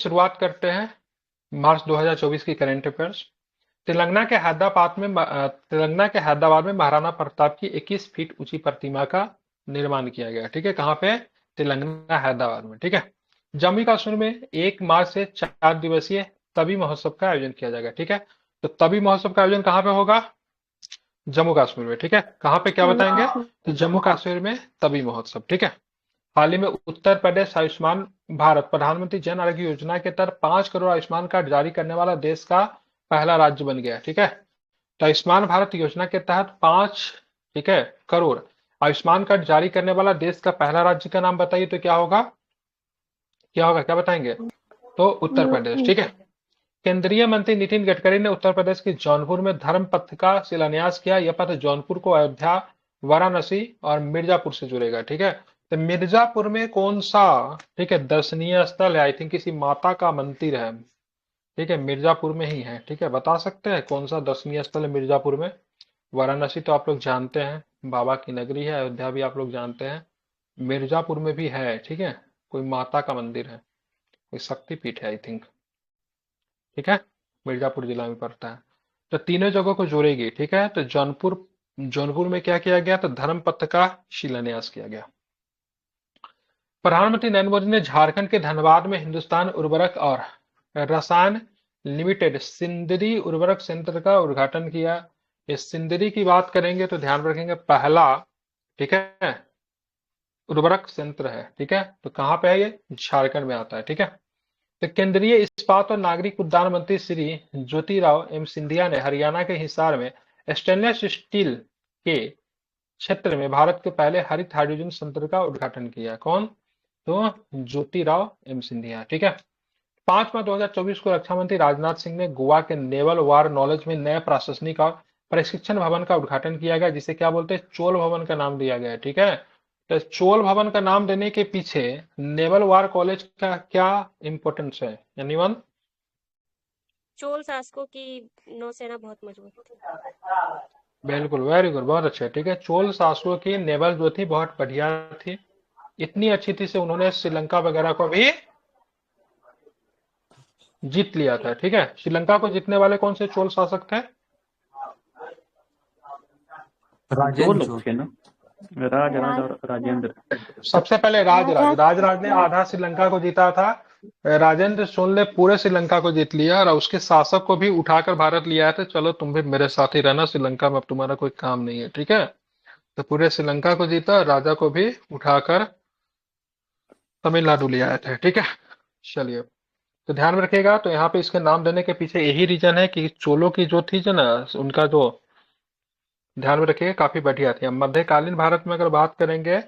शुरुआत करते हैं मार्च 2024 की करंट अफेयर्स। तेलंगाना के हैदराबाद में महाराणा प्रताप की 21 फीट ऊंची प्रतिमा का निर्माण किया गया। ठीक है, कहाँ पे? तेलंगाना हैदराबाद में। ठीक है। जम्मू कश्मीर में 1 मार्च से 4 दिवसीय तवी महोत्सव का आयोजन किया जाएगा। ठीक है, तो तवी महोत्सव का आयोजन कहाँ पे होगा? जम्मू कश्मीर में। ठीक है, कहाँ पे क्या बताएंगे? तो जम्मू कश्मीर में तवी महोत्सव। ठीक है। हाल ही में उत्तर प्रदेश आयुष्मान भारत प्रधानमंत्री जन आरोग्य योजना के तहत 5 करोड़ आयुष्मान कार्ड जारी करने वाला देश का पहला राज्य बन गया। ठीक है, तो आयुष्मान भारत योजना के तहत 5 करोड़ आयुष्मान कार्ड जारी करने वाला देश का पहला राज्य का नाम बताइए, तो क्या होगा? क्या होगा, क्या बताएंगे? तो उत्तर प्रदेश। ठीक है। केंद्रीय मंत्री नितिन गडकरी ने उत्तर प्रदेश के जौनपुर में धर्म पथ का शिलान्यास किया। यह पथ जौनपुर को अयोध्या, वाराणसी और मिर्जापुर से जुड़ेगा। ठीक है, तो मिर्जापुर में कौन सा, ठीक है, दर्शनीय स्थल है? आई थिंक किसी माता का मंदिर है। ठीक है, मिर्जापुर में ही है। ठीक है, बता सकते हैं कौन सा दर्शनीय स्थल है मिर्जापुर में? वाराणसी तो आप लोग जानते हैं, बाबा की नगरी है। अयोध्या भी आप लोग जानते हैं। मिर्जापुर में भी है। ठीक है, कोई माता का मंदिर है, कोई शक्तिपीठ है आई थिंक। ठीक है, मिर्जापुर जिला में पड़ता है। तो तीनों जगहों को जोड़ेगी। ठीक है, तो जौनपुर, जौनपुर में क्या किया गया? तो धर्म पथ का शिलान्यास किया गया। प्रधानमंत्री नरेंद्र मोदी ने झारखंड के धनबाद में हिंदुस्तान उर्वरक और रसायन लिमिटेड सिंदरी उर्वरक संयंत्र का उद्घाटन किया। इस सिंदरी की बात करेंगे तो ध्यान रखेंगे पहला, ठीक है, उर्वरक संयंत्र है। ठीक है, तो कहाँ पे है? ये झारखंड में आता है। ठीक है, तो केंद्रीय इस्पात और नागरिक उड्डयन मंत्री श्री ज्योतिराव एम सिंधिया ने हरियाणा के हिसार में स्टेनलेस स्टील के क्षेत्र में भारत के पहले हरित हाइड्रोजन संयंत्र का उद्घाटन किया। कौन? तो ज्योतिराव एम सिंधिया। ठीक है। 5 मार्च 2024 को रक्षा मंत्री राजनाथ सिंह ने गोवा के नेवल वार नॉलेज में नए प्रशासनिक और प्रशिक्षण भवन का उद्घाटन किया गया, जिसे क्या बोलते हैं? चोल भवन का नाम दिया गया है। ठीक है, तो चोल भवन का नाम देने के पीछे नेवल वार कॉलेज का क्या इंपॉर्टेंस है? एनीवन? चोल शासकों की नौसेना बहुत मजबूत थी। बिल्कुल, वेरी गुड, बहुत अच्छे। ठीक है, चोल शासकों की नेवल जो थी बहुत बढ़िया थी, इतनी अच्छी थी से उन्होंने श्रीलंका वगैरह को भी जीत लिया था। ठीक है, श्रीलंका को जीतने वाले कौन से चोल शासक थे? दो राजेंद्र लोग चोल। थे ना, राज और राजेंद्र। सबसे पहले राजराज ने आधा श्रीलंका को जीता था। राजेंद्र चोल ने पूरे श्रीलंका को जीत लिया और उसके शासक को भी उठाकर भारत ले आए थे। चलो तुम भी मेरे साथ ही रहना श्रीलंका में, अब तुम्हारा कोई काम नहीं है। ठीक है, तो पूरे श्रीलंका को जीता और राजा को भी उठाकर तमिलनाडु ले आए थे। ठीक है, चलिए, तो ध्यान में रखिएगा। तो यहाँ पे इसके नाम देने के पीछे यही रीजन है कि चोलों की जो थी जो ना, उनका जो, ध्यान में रखिएगा, काफी बढ़िया थी। अब मध्यकालीन भारत में अगर बात करेंगे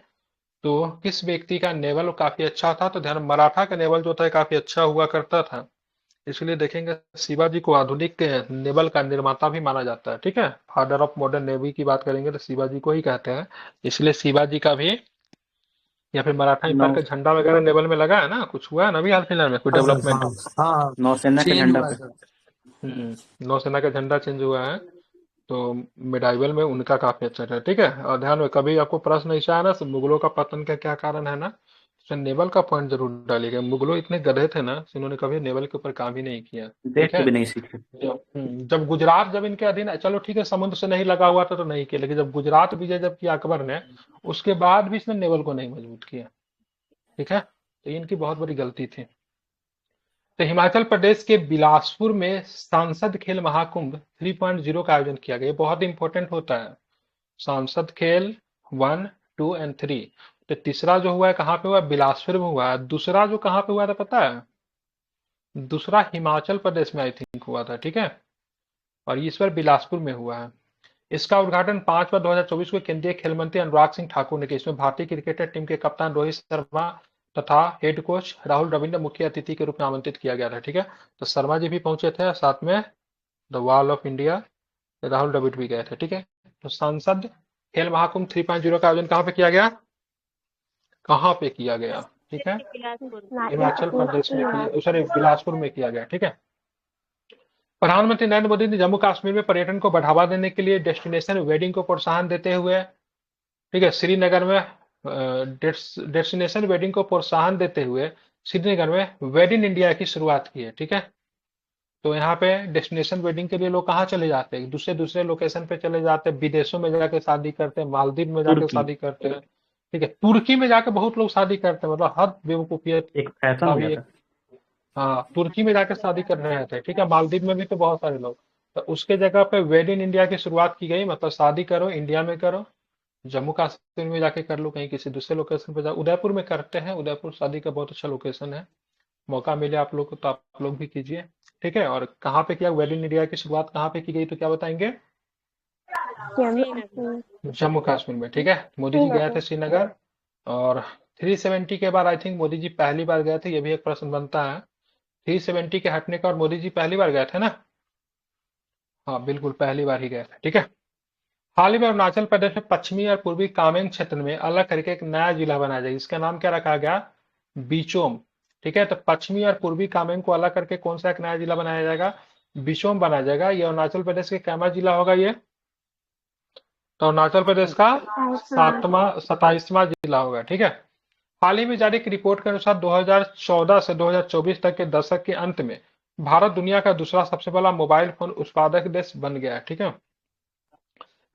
तो किस व्यक्ति का नेवल काफी अच्छा था? तो ध्यान, मराठा का नेवल जो था काफी अच्छा हुआ करता था। इसलिए देखेंगे शिवाजी को आधुनिक नेवल का निर्माता भी माना जाता है। ठीक है, फादर ऑफ मॉडर्न नेवी की बात करेंगे तो शिवाजी को ही कहते हैं। इसलिए शिवाजी का भी, या फिर मराठा नौ एम्पायर का झंडा वगैरह नेवल में लगा है ना, कुछ हुआ है ना अभी हाल फिलहाल में कोई हाँ सर, डेवलपमेंट? हाँ हाँ, नौसेना के चेंज झंडा हुआ है पे। सर। नौसेना का झंडा चेंज हुआ है, तो मिडाइवल में उनका काफी अच्छा था। ठीक है, और ध्यान में कभी आपको प्रश्न ऐसा है ना, तो मुगलों का पतन का क्या कारण है ना, तो नेवल का पॉइंट जरूर डालिएगा। मुगलों इतने गधे थे ना, इन्होंने कभी नेवल के ऊपर काम ही नहीं किया। ठीक देख के है, भी नहीं सीखे। जब गुजरात जब इनके अधीन, चलो ठीक है, समुद्र से नहीं लगा हुआ था तो नहीं किया, लेकिन जब गुजरात विजय जब किया अकबर ने, उसके बाद भी इसने नेवल को नहीं मजबूत किया। ठीक है, तो ये इनकी बहुत बड़ी गलती थी। तो हिमाचल प्रदेश के बिलासपुर में सांसद खेल महाकुंभ 3.0 का आयोजन किया गया। ये बहुत इंपॉर्टेंट होता है। सांसद खेल 1, 2 और 3। तो तीसरा जो हुआ है कहाँ पे हुआ? बिलासपुर में हुआ है। दूसरा जो कहाँ पे हुआ था पता है? दूसरा हिमाचल प्रदेश में आई थिंक हुआ था। ठीक है, और इस बार बिलासपुर में हुआ है। इसका उद्घाटन 5 मार्च 2024 को केंद्रीय खेल मंत्री अनुराग सिंह ठाकुर ने किया। इसमें भारतीय क्रिकेट टीम के कप्तान रोहित शर्मा तथा हेड कोच राहुल द्रविड़ मुख्य अतिथि के रूप में आमंत्रित किया गया था। ठीक है, तो शर्मा जी भी पहुंचे थे, साथ में the wall of India Rahul Dravid भी गए थे। ठीक है, तो सांसद खेल महाकुंभ 3.0 का आयोजन कहाँ पे किया गया? कहाँ पे किया गया? ठीक है, बिलासपुर। हिमाचल प्रदेश में किया, सॉरी बिलासपुर में किया गया। ठीक है, प्रधानमंत्री नरेंद्र मोदी ने जम्मू कश्मीर में पर्यटन को बढ़ावा देने के लिए डेस्टिनेशन वेडिंग को प्रोत्साहन देते हुए, ठीक है, श्रीनगर में डेस्टिनेशन वेडिंग को प्रोत्साहन देते हुए श्रीनगर में वेड इन इंडिया की शुरुआत की है। ठीक है, तो यहाँ पे डेस्टिनेशन वेडिंग के लिए लोग कहाँ चले जाते हैं, दूसरे दूसरे लोकेशन पे चले जाते हैं, विदेशों में जाके शादी करते हैं, मालदीव में जाके तुर्की शादी करते हैं। ठीक है, तुर्की में जाके बहुत लोग शादी करते हैं, मतलब हद बेवकूफियत एक फैशन का हो भी गया एक। था। हाँ, तुर्की में जाकर शादी कर रहे थे। ठीक है, मालदीव में भी तो बहुत सारे लोग। तो उसके जगह पे वेड इन इंडिया की शुरुआत की गई, मतलब शादी करो इंडिया में करो, जम्मू कश्मीर में जाके कर लो, कहीं किसी दूसरे लोकेशन पे जाओ। उदयपुर में करते हैं, उदयपुर शादी का बहुत अच्छा लोकेशन है। मौका मिले आप लोग को तो आप लोग भी कीजिए। ठीक है, और कहाँ पे किया वेड इन इंडिया की शुरुआत, कहाँ पे की गई तो क्या बताएंगे? श्रीनगर। जम्मू कश्मीर में। ठीक है, मोदी जी गए थे श्रीनगर। और 370 के बाद आई थिंक मोदी जी पहली बार गए थे, ये भी एक प्रश्न बनता है। 370 के हटने का और मोदी जी पहली बार गए थे ना? हाँ बिल्कुल, पहली बार ही गए थे। ठीक है, हाल ही में अरुणाचल प्रदेश में पश्चिमी और पूर्वी कामेंग क्षेत्र में अलग करके एक नया जिला बनाया जाएगा, इसका नाम क्या रखा गया? बिचोम। ठीक है, तो पश्चिमी और पूर्वी कामेंग को अलग करके कौन सा एक नया जिला बनाया जाएगा? बिचोम बनाया जाएगा। ये अरुणाचल प्रदेश के कैमा जिला होगा ये? तो अरुणाचल प्रदेश का 27वां जिला होगा। ठीक है, हाल ही में जारी एक रिपोर्ट के अनुसार 2014 से 2024 तक के दशक के अंत में भारत दुनिया का दूसरा सबसे बड़ा मोबाइल फोन उत्पादक देश बन गया है। ठीक है,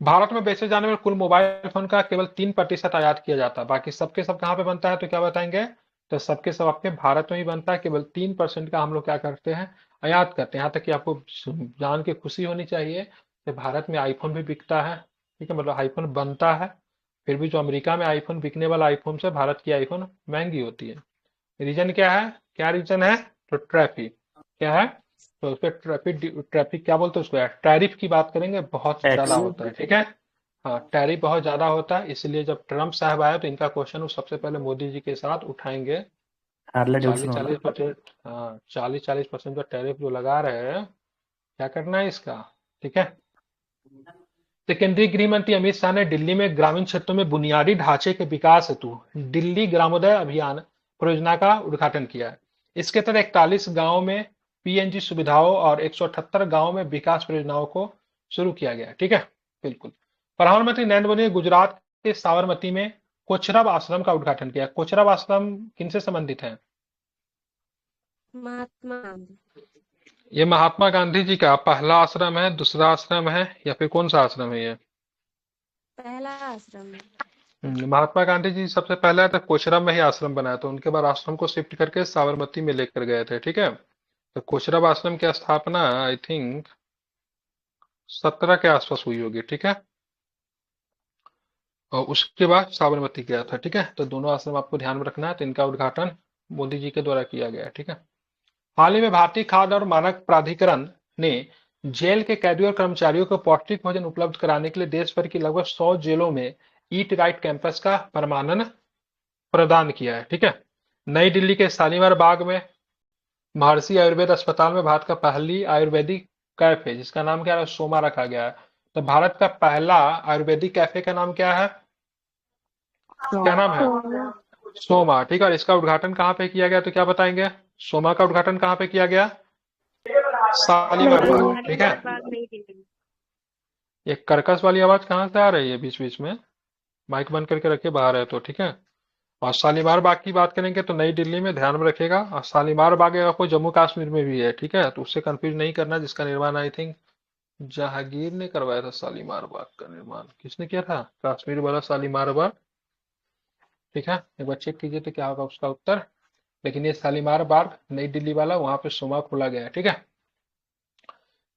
भारत में बेचे जाने वाले कुल मोबाइल फोन का केवल 3% आयात किया जाता है, बाकी सबके सब कहाँ पे बनता है तो क्या बताएंगे? तो सबके सब आपके भारत में ही बनता है, केवल 3% का हम लोग क्या करते हैं? आयात करते हैं। यहाँ तक कि आपको जान के खुशी होनी चाहिए कि भारत में आईफोन भी बिकता है। ठीक है, मतलब आईफोन बनता है, फिर भी जो अमेरिका में आईफोन बिकने वाला आईफोन से भारत की आईफोन महंगी होती है। रीजन क्या है? क्या रीजन है? तो ट्रैफिक। क्या है? तो उस पर ट्रैफिक, ट्रैफिक क्या बोलते हैं उसको यार, टैरिफ की बात करेंगे, बहुत ज्यादा टैक्स। होता है। ठीक है, हाँ टैरिफ बहुत ज्यादा होता है, इसलिए जब ट्रम्प साहब आए तो इनका क्वेश्चन वो सबसे पहले मोदी जी के साथ उठाएंगे। हार्ले डेविडसन चालीस वाला। चालीस परसेंट हाँ 40-40% जो टैरिफ जो लगा रहे हैं, क्या करना है इसका? ठीक है, तो केंद्रीय गृह मंत्री अमित शाह ने दिल्ली में ग्रामीण क्षेत्रों में बुनियादी ढांचे के विकास हेतु दिल्ली ग्रामोदय अभियान परियोजना का उद्घाटन किया है। इसके तहत 41 गांवों में पीएनजी सुविधाओं और 178 गांवों में विकास परियोजनाओं को शुरू किया गया है। ठीक है, बिल्कुल। प्रधानमंत्री नरेंद्र मोदी ने गुजरात के साबरमती में कोचरब आश्रम का उद्घाटन किया। कोचरब आश्रम किनसे संबंधित है? महात्मा गांधी। ये महात्मा गांधी जी का पहला आश्रम है, दूसरा आश्रम है, या फिर कौन सा आश्रम है ये? पहला आश्रम है। महात्मा गांधी जी सबसे पहले तो कोचरब में ही आश्रम बनाया, तो उनके बाद आश्रम को शिफ्ट करके साबरमती में लेकर गए थे। ठीक है, तो कोचरब आश्रम की स्थापना आई थिंक 17 के आसपास हुई होगी। ठीक है, और उसके बाद साबरमती गया था। ठीक है, तो दोनों आश्रम आपको ध्यान में रखना है, तो इनका उद्घाटन मोदी जी के द्वारा किया गया है। ठीक है, हाल ही में भारतीय खाद्य और मानक प्राधिकरण ने जेल के कैदियों और कर्मचारियों को पौष्टिक भोजन उपलब्ध कराने के लिए देश भर की लगभग 100 जेलों में ईट राइट कैंपस का प्रमाणन प्रदान किया है। ठीक है, नई दिल्ली के शालीमार बाग में महर्षि आयुर्वेद अस्पताल में भारत का पहली आयुर्वेदिक कैफे, जिसका नाम क्या है? सोमा रखा गया है। तो भारत का पहला आयुर्वेदिक कैफे का नाम क्या है? क्या नाम है? सोमा। ठीक है, और इसका उद्घाटन कहाँ पे किया गया तो क्या बताएंगे? सोमा का उद्घाटन कहाँ पे किया गया? शालीमार बाग। ठीक है, शालीमार बाग, नई दिल्ली। ये कर्कश वाली आवाज कहाँ से आ रही है बीच बीच में? माइक बंद करके रखे बाहर है तो। ठीक है, और शालीमार बाग की बात करेंगे तो नई दिल्ली में, ध्यान में रखेगा। और शालीमार बाग आपको जम्मू कश्मीर में भी है। ठीक है, तो उससे कंफ्यूज नहीं करना, जिसका निर्माण आई थिंक जहांगीर ने करवाया था। शालीमार बाग का निर्माण किसने किया था? कश्मीर वाला शालीमार बाग। ठीक है, एक बार चेक कीजिए तो क्या होगा उसका उत्तर। लेकिन ये शालीमार बाग नई दिल्ली वाला, वहां पे सोमा खोला गया है। ठीक है,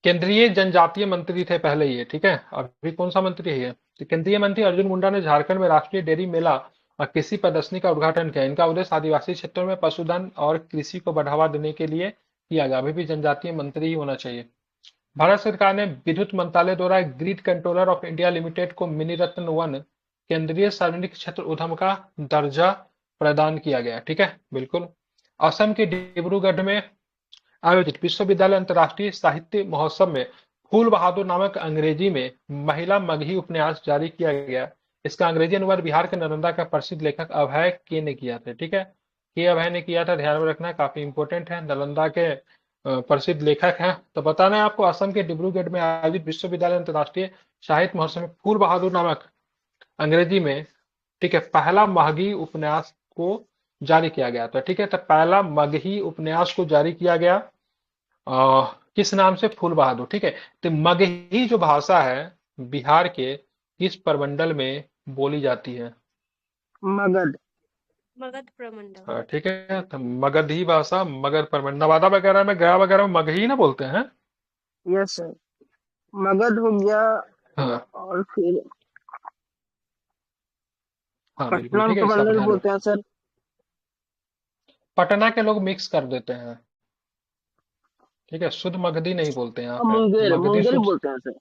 केंद्रीय जनजातीय मंत्री थे पहले ये। ठीक है, अभी कौन सा मंत्री है ये? तो केंद्रीय मंत्री अर्जुन मुंडा ने झारखंड में राष्ट्रीय डेयरी मेला और कृषि प्रदर्शनी का उद्घाटन किया। इनका उद्देश्य आदिवासी क्षेत्रों में पशुधन और कृषि को बढ़ावा देने के लिए किया गया। अभी भी जनजातीय मंत्री ही होना चाहिए। भारत सरकार ने विद्युत मंत्रालय द्वारा grid controller of India limited को मिनी रत्न वन केंद्रीय सार्वजनिक क्षेत्र उद्यम का दर्जा प्रदान किया गया। ठीक है, बिल्कुल। असम के डिब्रूगढ़ में आयोजित विश्वविद्यालय अंतर्राष्ट्रीय साहित्य महोत्सव में फूल बहादुर नामक अंग्रेजी में महिला मगही उपन्यास जारी किया गया। इसका अंग्रेजी अनुवाद बिहार के नालंदा का प्रसिद्ध लेखक अभय के ने किया था। ठीक है, के अभय ने किया था, ध्यान में रखना, काफी इंपोर्टेंट है, नालंदा के प्रसिद्ध लेखक हैं। तो बताना है आपको, असम के डिब्रूगढ़ में आयोजित विश्वविद्यालय अंतर्राष्ट्रीय साहित्य महोत्सव में फूल बहादुर नामक अंग्रेजी में, ठीक है, पहला महगी उपन्यास को जारी किया गया था। ठीक है, तो पहला मगही उपन्यास को जारी किया गया किस नाम से? फूल बहादुर। ठीक है, तो मगही जो भाषा है बिहार के किस प्रमंडल में बोली जाती है? मगध। मगध प्रमंडल। ठीक है, तो मगधी भाषा मगध प्रमंडल, नवादा वगैरह में, गया वगैरह में मगही ना बोलते हैं। यस सर, मगध हो गया। हाँ और फिर हाँ बिल्कुल, पटना ठीक है, इसका प्रमंडल ध्यान बोलते रखो। हैं सर। पटना के लोग मिक्स कर देते हैं। ठीक है, शुद्ध मगधी नहीं बोलते हैं यहाँ और पे। मुंगेर, मगधी मुंगेर शुद्ध, बोलते हैं सर।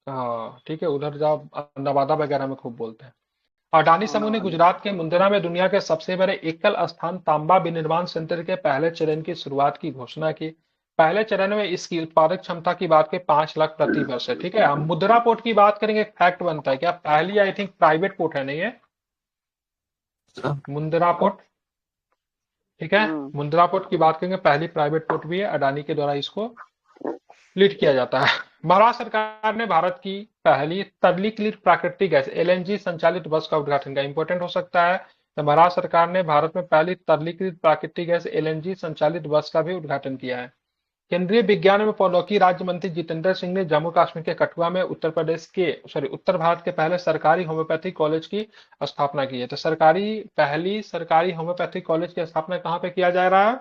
हाँ ठीक है, उधर जाओ, नवादा वगैरह में खूब बोलते हैं। अडानी हाँ, समूह ने नवादा। गुजरात के मुंद्रा में दुनिया के सबसे बड़े एकल स्थान तांबा विनिर्माण संयंत्र के पहले चरण की शुरुआत की घोषणा की। पहले चरण में इसकी उत्पादक क्षमता की बात करें 5 लाख प्रति वर्ष है। ठीक है, हम मुद्रा पोर्ट की बात करेंगे, फैक्ट बनता है क्या, पहली आई थिंक प्राइवेट पोर्ट है, नहीं है मुंद्रा पोर्ट। ठीक है, हम्म। मुंद्रा पोर्ट की बात करेंगे, पहली प्राइवेट पोर्ट भी है, अडानी के द्वारा इसको लीड किया जाता है। महाराष्ट्र सरकार ने भारत की पहली तरलीकृत प्राकृतिक गैस एलएनजी संचालित बस का उद्घाटन किया। इंपॉर्टेंट हो सकता है, तो महाराष्ट्र सरकार ने भारत में पहली तरलीकृत प्राकृतिक गैस एलएनजी संचालित बस का भी उद्घाटन किया है। केंद्रीय विज्ञान एवं प्रौद्योगिकी राज्य मंत्री जितेंद्र सिंह ने जम्मू कश्मीर के कठुआ में उत्तर भारत के पहले सरकारी होम्योपैथिक कॉलेज की स्थापना की है। तो पहली सरकारी होम्योपैथिक कॉलेज की स्थापना कहाँ पे किया जा रहा है?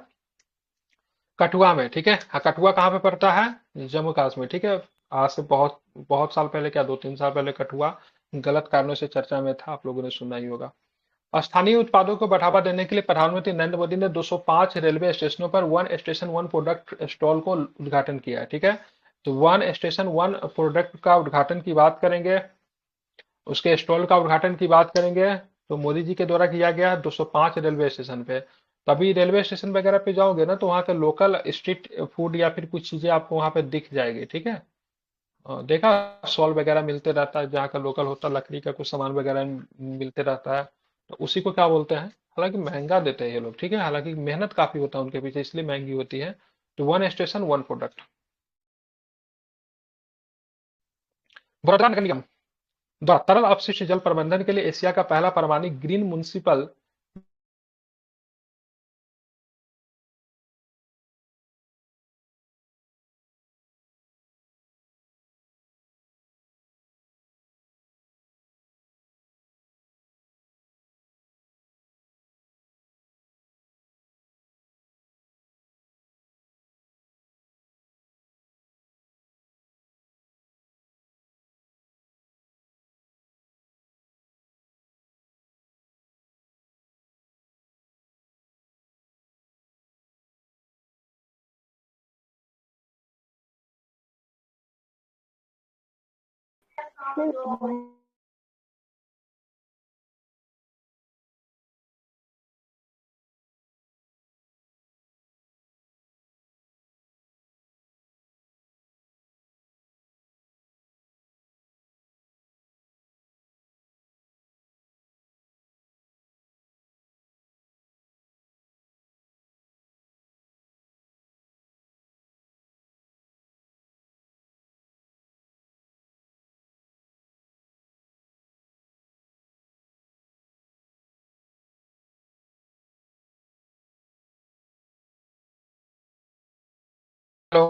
कठुआ में। ठीक है, हाँ, कठुआ कहाँ पे पड़ता है? जम्मू कश्मीर। ठीक है, आज से बहुत बहुत साल पहले, क्या 2-3 साल पहले कठुआ गलत कारणों से चर्चा में था, आप लोगों ने सुना ही होगा। स्थानीय उत्पादों को बढ़ावा देने के लिए प्रधानमंत्री नरेंद्र मोदी ने 205 रेलवे स्टेशनों पर one station one product stall को उद्घाटन किया है। ठीक है, तो वन स्टेशन वन प्रोडक्ट का उद्घाटन की बात करेंगे, उसके स्टॉल का उद्घाटन की बात करेंगे, तो मोदी जी के द्वारा किया गया 205 रेलवे स्टेशन पे। तभी रेलवे स्टेशन वगैरह पे जाओगे ना, तो वहाँ के लोकल स्ट्रीट फूड या फिर कुछ चीजें आपको वहाँ पे दिख जाएगी। ठीक है, देखा, सॉल वगैरह मिलते रहता है, जहाँ का लोकल होता है, लकड़ी का कुछ सामान वगैरह मिलते रहता है, तो उसी को क्या बोलते हैं। हालांकि महंगा देते हैं ये लोग, ठीक है, हालांकि मेहनत काफी होता है उनके पीछे, इसलिए महंगी होती है। तो one station one product. Baroda नगर निगम द्वारा तरल अपशिष्ट जल प्रबंधन के लिए एशिया का पहला परमाणु green municipal hello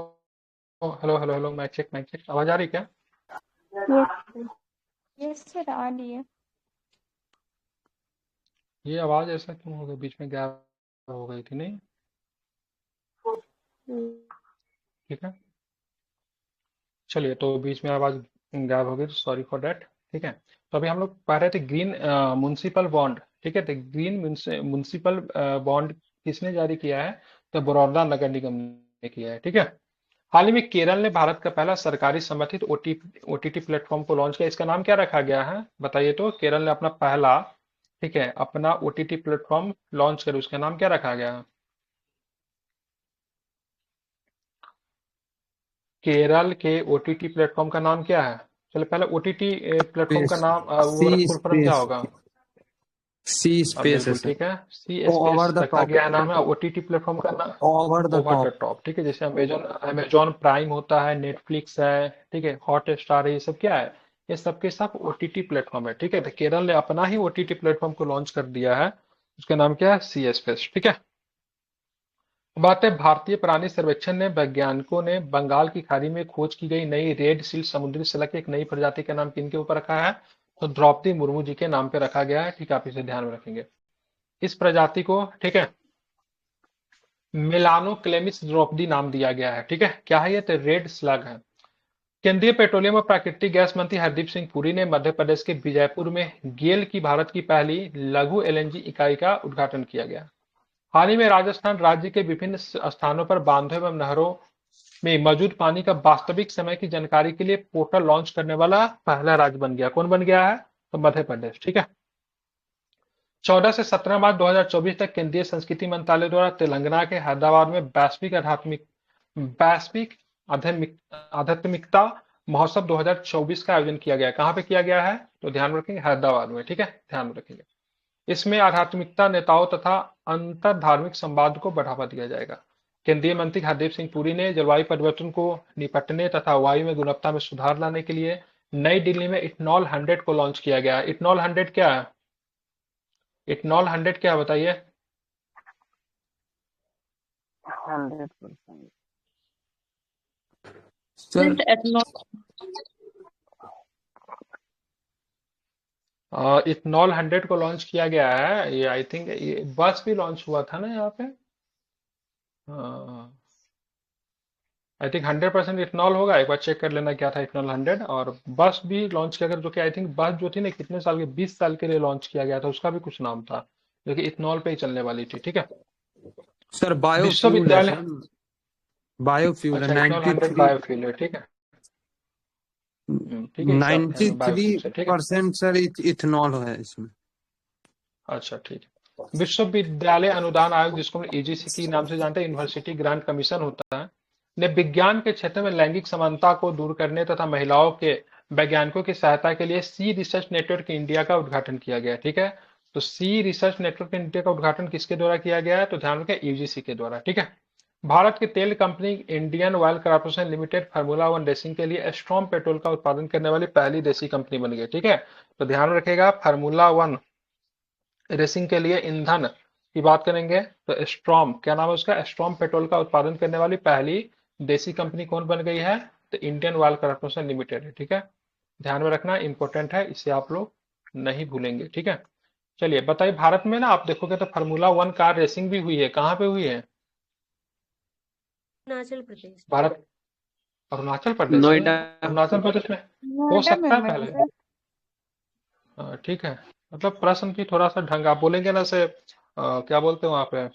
hello hello hello, mic check, आवाज आ रही है क्या? यस यस सर, आ रही है। ये आवाज ऐसा क्यों हो गई, बीच में गैप हो गई थी, नहीं? ठीक है, चलिए, तो बीच में आवाज गायब हो गई, तो सॉरी फॉर दैट। ठीक है, तो अभी हम लोग पढ़ रहे थे ग्रीन म्युनिसिपल बॉन्ड। ठीक है, तो ग्रीन म्युनिसिपल बॉन्ड किसने जारी किया है? तो बड़ौदा नगर निगम ने किया है। ठीक है, हाल ही में केरल ने भारत का पहला सरकारी समर्थित ओटीटी प्लेटफॉर्म को लॉन्च किया। इसका नाम क्या रखा गया है, बताइए? तो केरल ने अपना पहला, ठीक है, अपना ओटीटी प्लेटफॉर्म लॉन्च कर, उसका नाम क्या रखा गया है? केरल के ओटीटी प्लेटफॉर्म का नाम क्या है? चलो, पहले ओटीटी प्लेटफॉर्म का स्पेस नाम वो सी फुल फॉर्म क्या स्पेस होगा? सी अब स्पेस है बिल्कुल सर। ठीक है, सी स्पेस ओवर द रखा टॉप, गया है नाम है, ओटीटी प्लेटफॉर्म का नाम over the over the top. Top. ठीक है, जैसे अमेजोन अमेजोन प्राइम होता है, नेटफ्लिक्स है, ठीक है, हॉट स्टार है, ये सब क्या है? ये सब के सब ओटीटी प्लेटफॉर्म है। ठीक है, तो केरल ने अपना ही ओटीटी प्लेटफॉर्म को लॉन्च कर दिया है, उसका नाम क्या है, सी स्पेस। ठीक है, बात है भारतीय प्राणी सर्वेक्षण ने वैज्ञानिकों ने बंगाल की खाड़ी में खोज की गई नई रेड सील समुद्री शैलक की एक नई प्रजाति का नाम किन के ऊपर रखा है, तो द्रौपदी मुर्मू जी के नाम पे रखा गया है। ठीक है, आप इसे ध्यान में रखेंगे। इस प्रजाति को, ठीक है, मेलानोक्लेमिस द्रौपदी नाम दिया गया है। ठीक है, क्या है ये, तो रेड स्लग है। केंद्रीय पेट्रोलियम और प्राकृतिक गैस मंत्री हरदीप सिंह पुरी ने मध्य प्रदेश के बीजापुर में गेल की भारत की पहली लघु एलएनजी इकाई का उद्घाटन किया गया। हाल ही में राजस्थान राज्य के विभिन्न स्थानों पर बांधों एवं नहरों में मौजूद पानी का वास्तविक समय की जानकारी के लिए पोर्टल लॉन्च करने वाला पहला राज्य बन गया। कौन बन गया है, तो मध्य प्रदेश। ठीक है, 14 से 17 मार्च 2024 तक केंद्रीय संस्कृति मंत्रालय द्वारा तेलंगाना के हैदराबाद में वैश्विक आध्यात्मिकता महोत्सव 2024 का आयोजन किया गया। कहाँ पे किया गया है, तो ध्यान रखेंगे, हैदराबाद में। ठीक है, ध्यान में रखेंगे। इसमें आध्यात्मिकता नेताओं तथा अंतर धार्मिक संवाद को बढ़ावा दिया जाएगा। केंद्रीय मंत्री हरदीप सिंह पुरी ने जलवायु परिवर्तन को निपटने तथा वायु में गुणवत्ता में सुधार लाने के लिए नई दिल्ली में इथनॉल 100 को लॉन्च किया गया। इथनॉल 100 क्या है, इथनॉल 100 क्या है बताइए। 100%। सर इथनॉल 100 को लॉन्च किया गया है। ये आई थिंक ये बस भी लॉन्च हुआ था ना यहाँ पे। आई थिंक 100% इथनॉल होगा, एक बार चेक कर लेना क्या था इथनॉल 100। और बस भी लॉन्च किया गया, जो कि आई थिंक बस जो थी ना कितने साल के, 20 साल के लिए लॉन्च किया गया था, उसका भी कुछ नाम था, जो कि इथनॉल पे ही चलने वाली थी। ठीक है, सर बायोफ्यूल है विश्वविद्यालय, सर, बायोफ्यूल है अच्छा इथनॉल 100 93 बायोफ्यूल है। ठीक है, ठीक है, इसे आप ध्यान में, बायोफ्यूल से। ठीक है, 93% सर इथेनॉल है इसमें। अच्छा ठीक है। विश्वविद्यालय अनुदान आयोग, जिसको हम यूजीसी के नाम से जानते हैं, यूनिवर्सिटी ग्रांट कमीशन होता है, ने विज्ञान के क्षेत्र में लैंगिक समानता को दूर करने तथा महिलाओं के वैज्ञानिकों की सहायता के लिए सी रिसर्च नेटवर्क इंडिया का उद्घाटन किया गया। ठीक है, तो सी रिसर्च नेटवर्क इंडिया का उद्घाटन किसके द्वारा किया गया है, तो ध्यान रखें, यूजीसी के द्वारा। ठीक है, भारत की तेल company Indian oil corporation limited formula 1 racing के लिए स्ट्रॉम पेट्रोल का उत्पादन करने वाली पहली देसी कंपनी बन गई। ठीक है, तो ध्यान रखेगा, फार्मूला 1 रेसिंग के लिए ईंधन की बात करेंगे तो स्ट्रॉम, क्या नाम है उसका, स्ट्रॉम पेट्रोल का उत्पादन करने वाली पहली देसी कंपनी कौन बन गई है, तो इंडियन ऑयल कॉर्पोरेशन लिमिटेड है। ठीक है, ध्यान में रखना, इंपॉर्टेंट है, इसे आप लोग नहीं भूलेंगे। ठीक है, चलिए बताइए, भारत में ना आप देखोगे तो फार्मूला 1 कार रेसिंग भी हुई है। कहाँ पे हुई है, अरुणाचल प्रदेश। भारत, अरुणाचल प्रदेश में, नोएडा। अरुणाचल प्रदेश में हो नोएडा में सकता है हुआ है पहले। सर। ठीक है, मतलब प्रश्न की थोड़ा सा ढंग आप बोलेंगे ना से, क्या बोलते हैं वहां पे,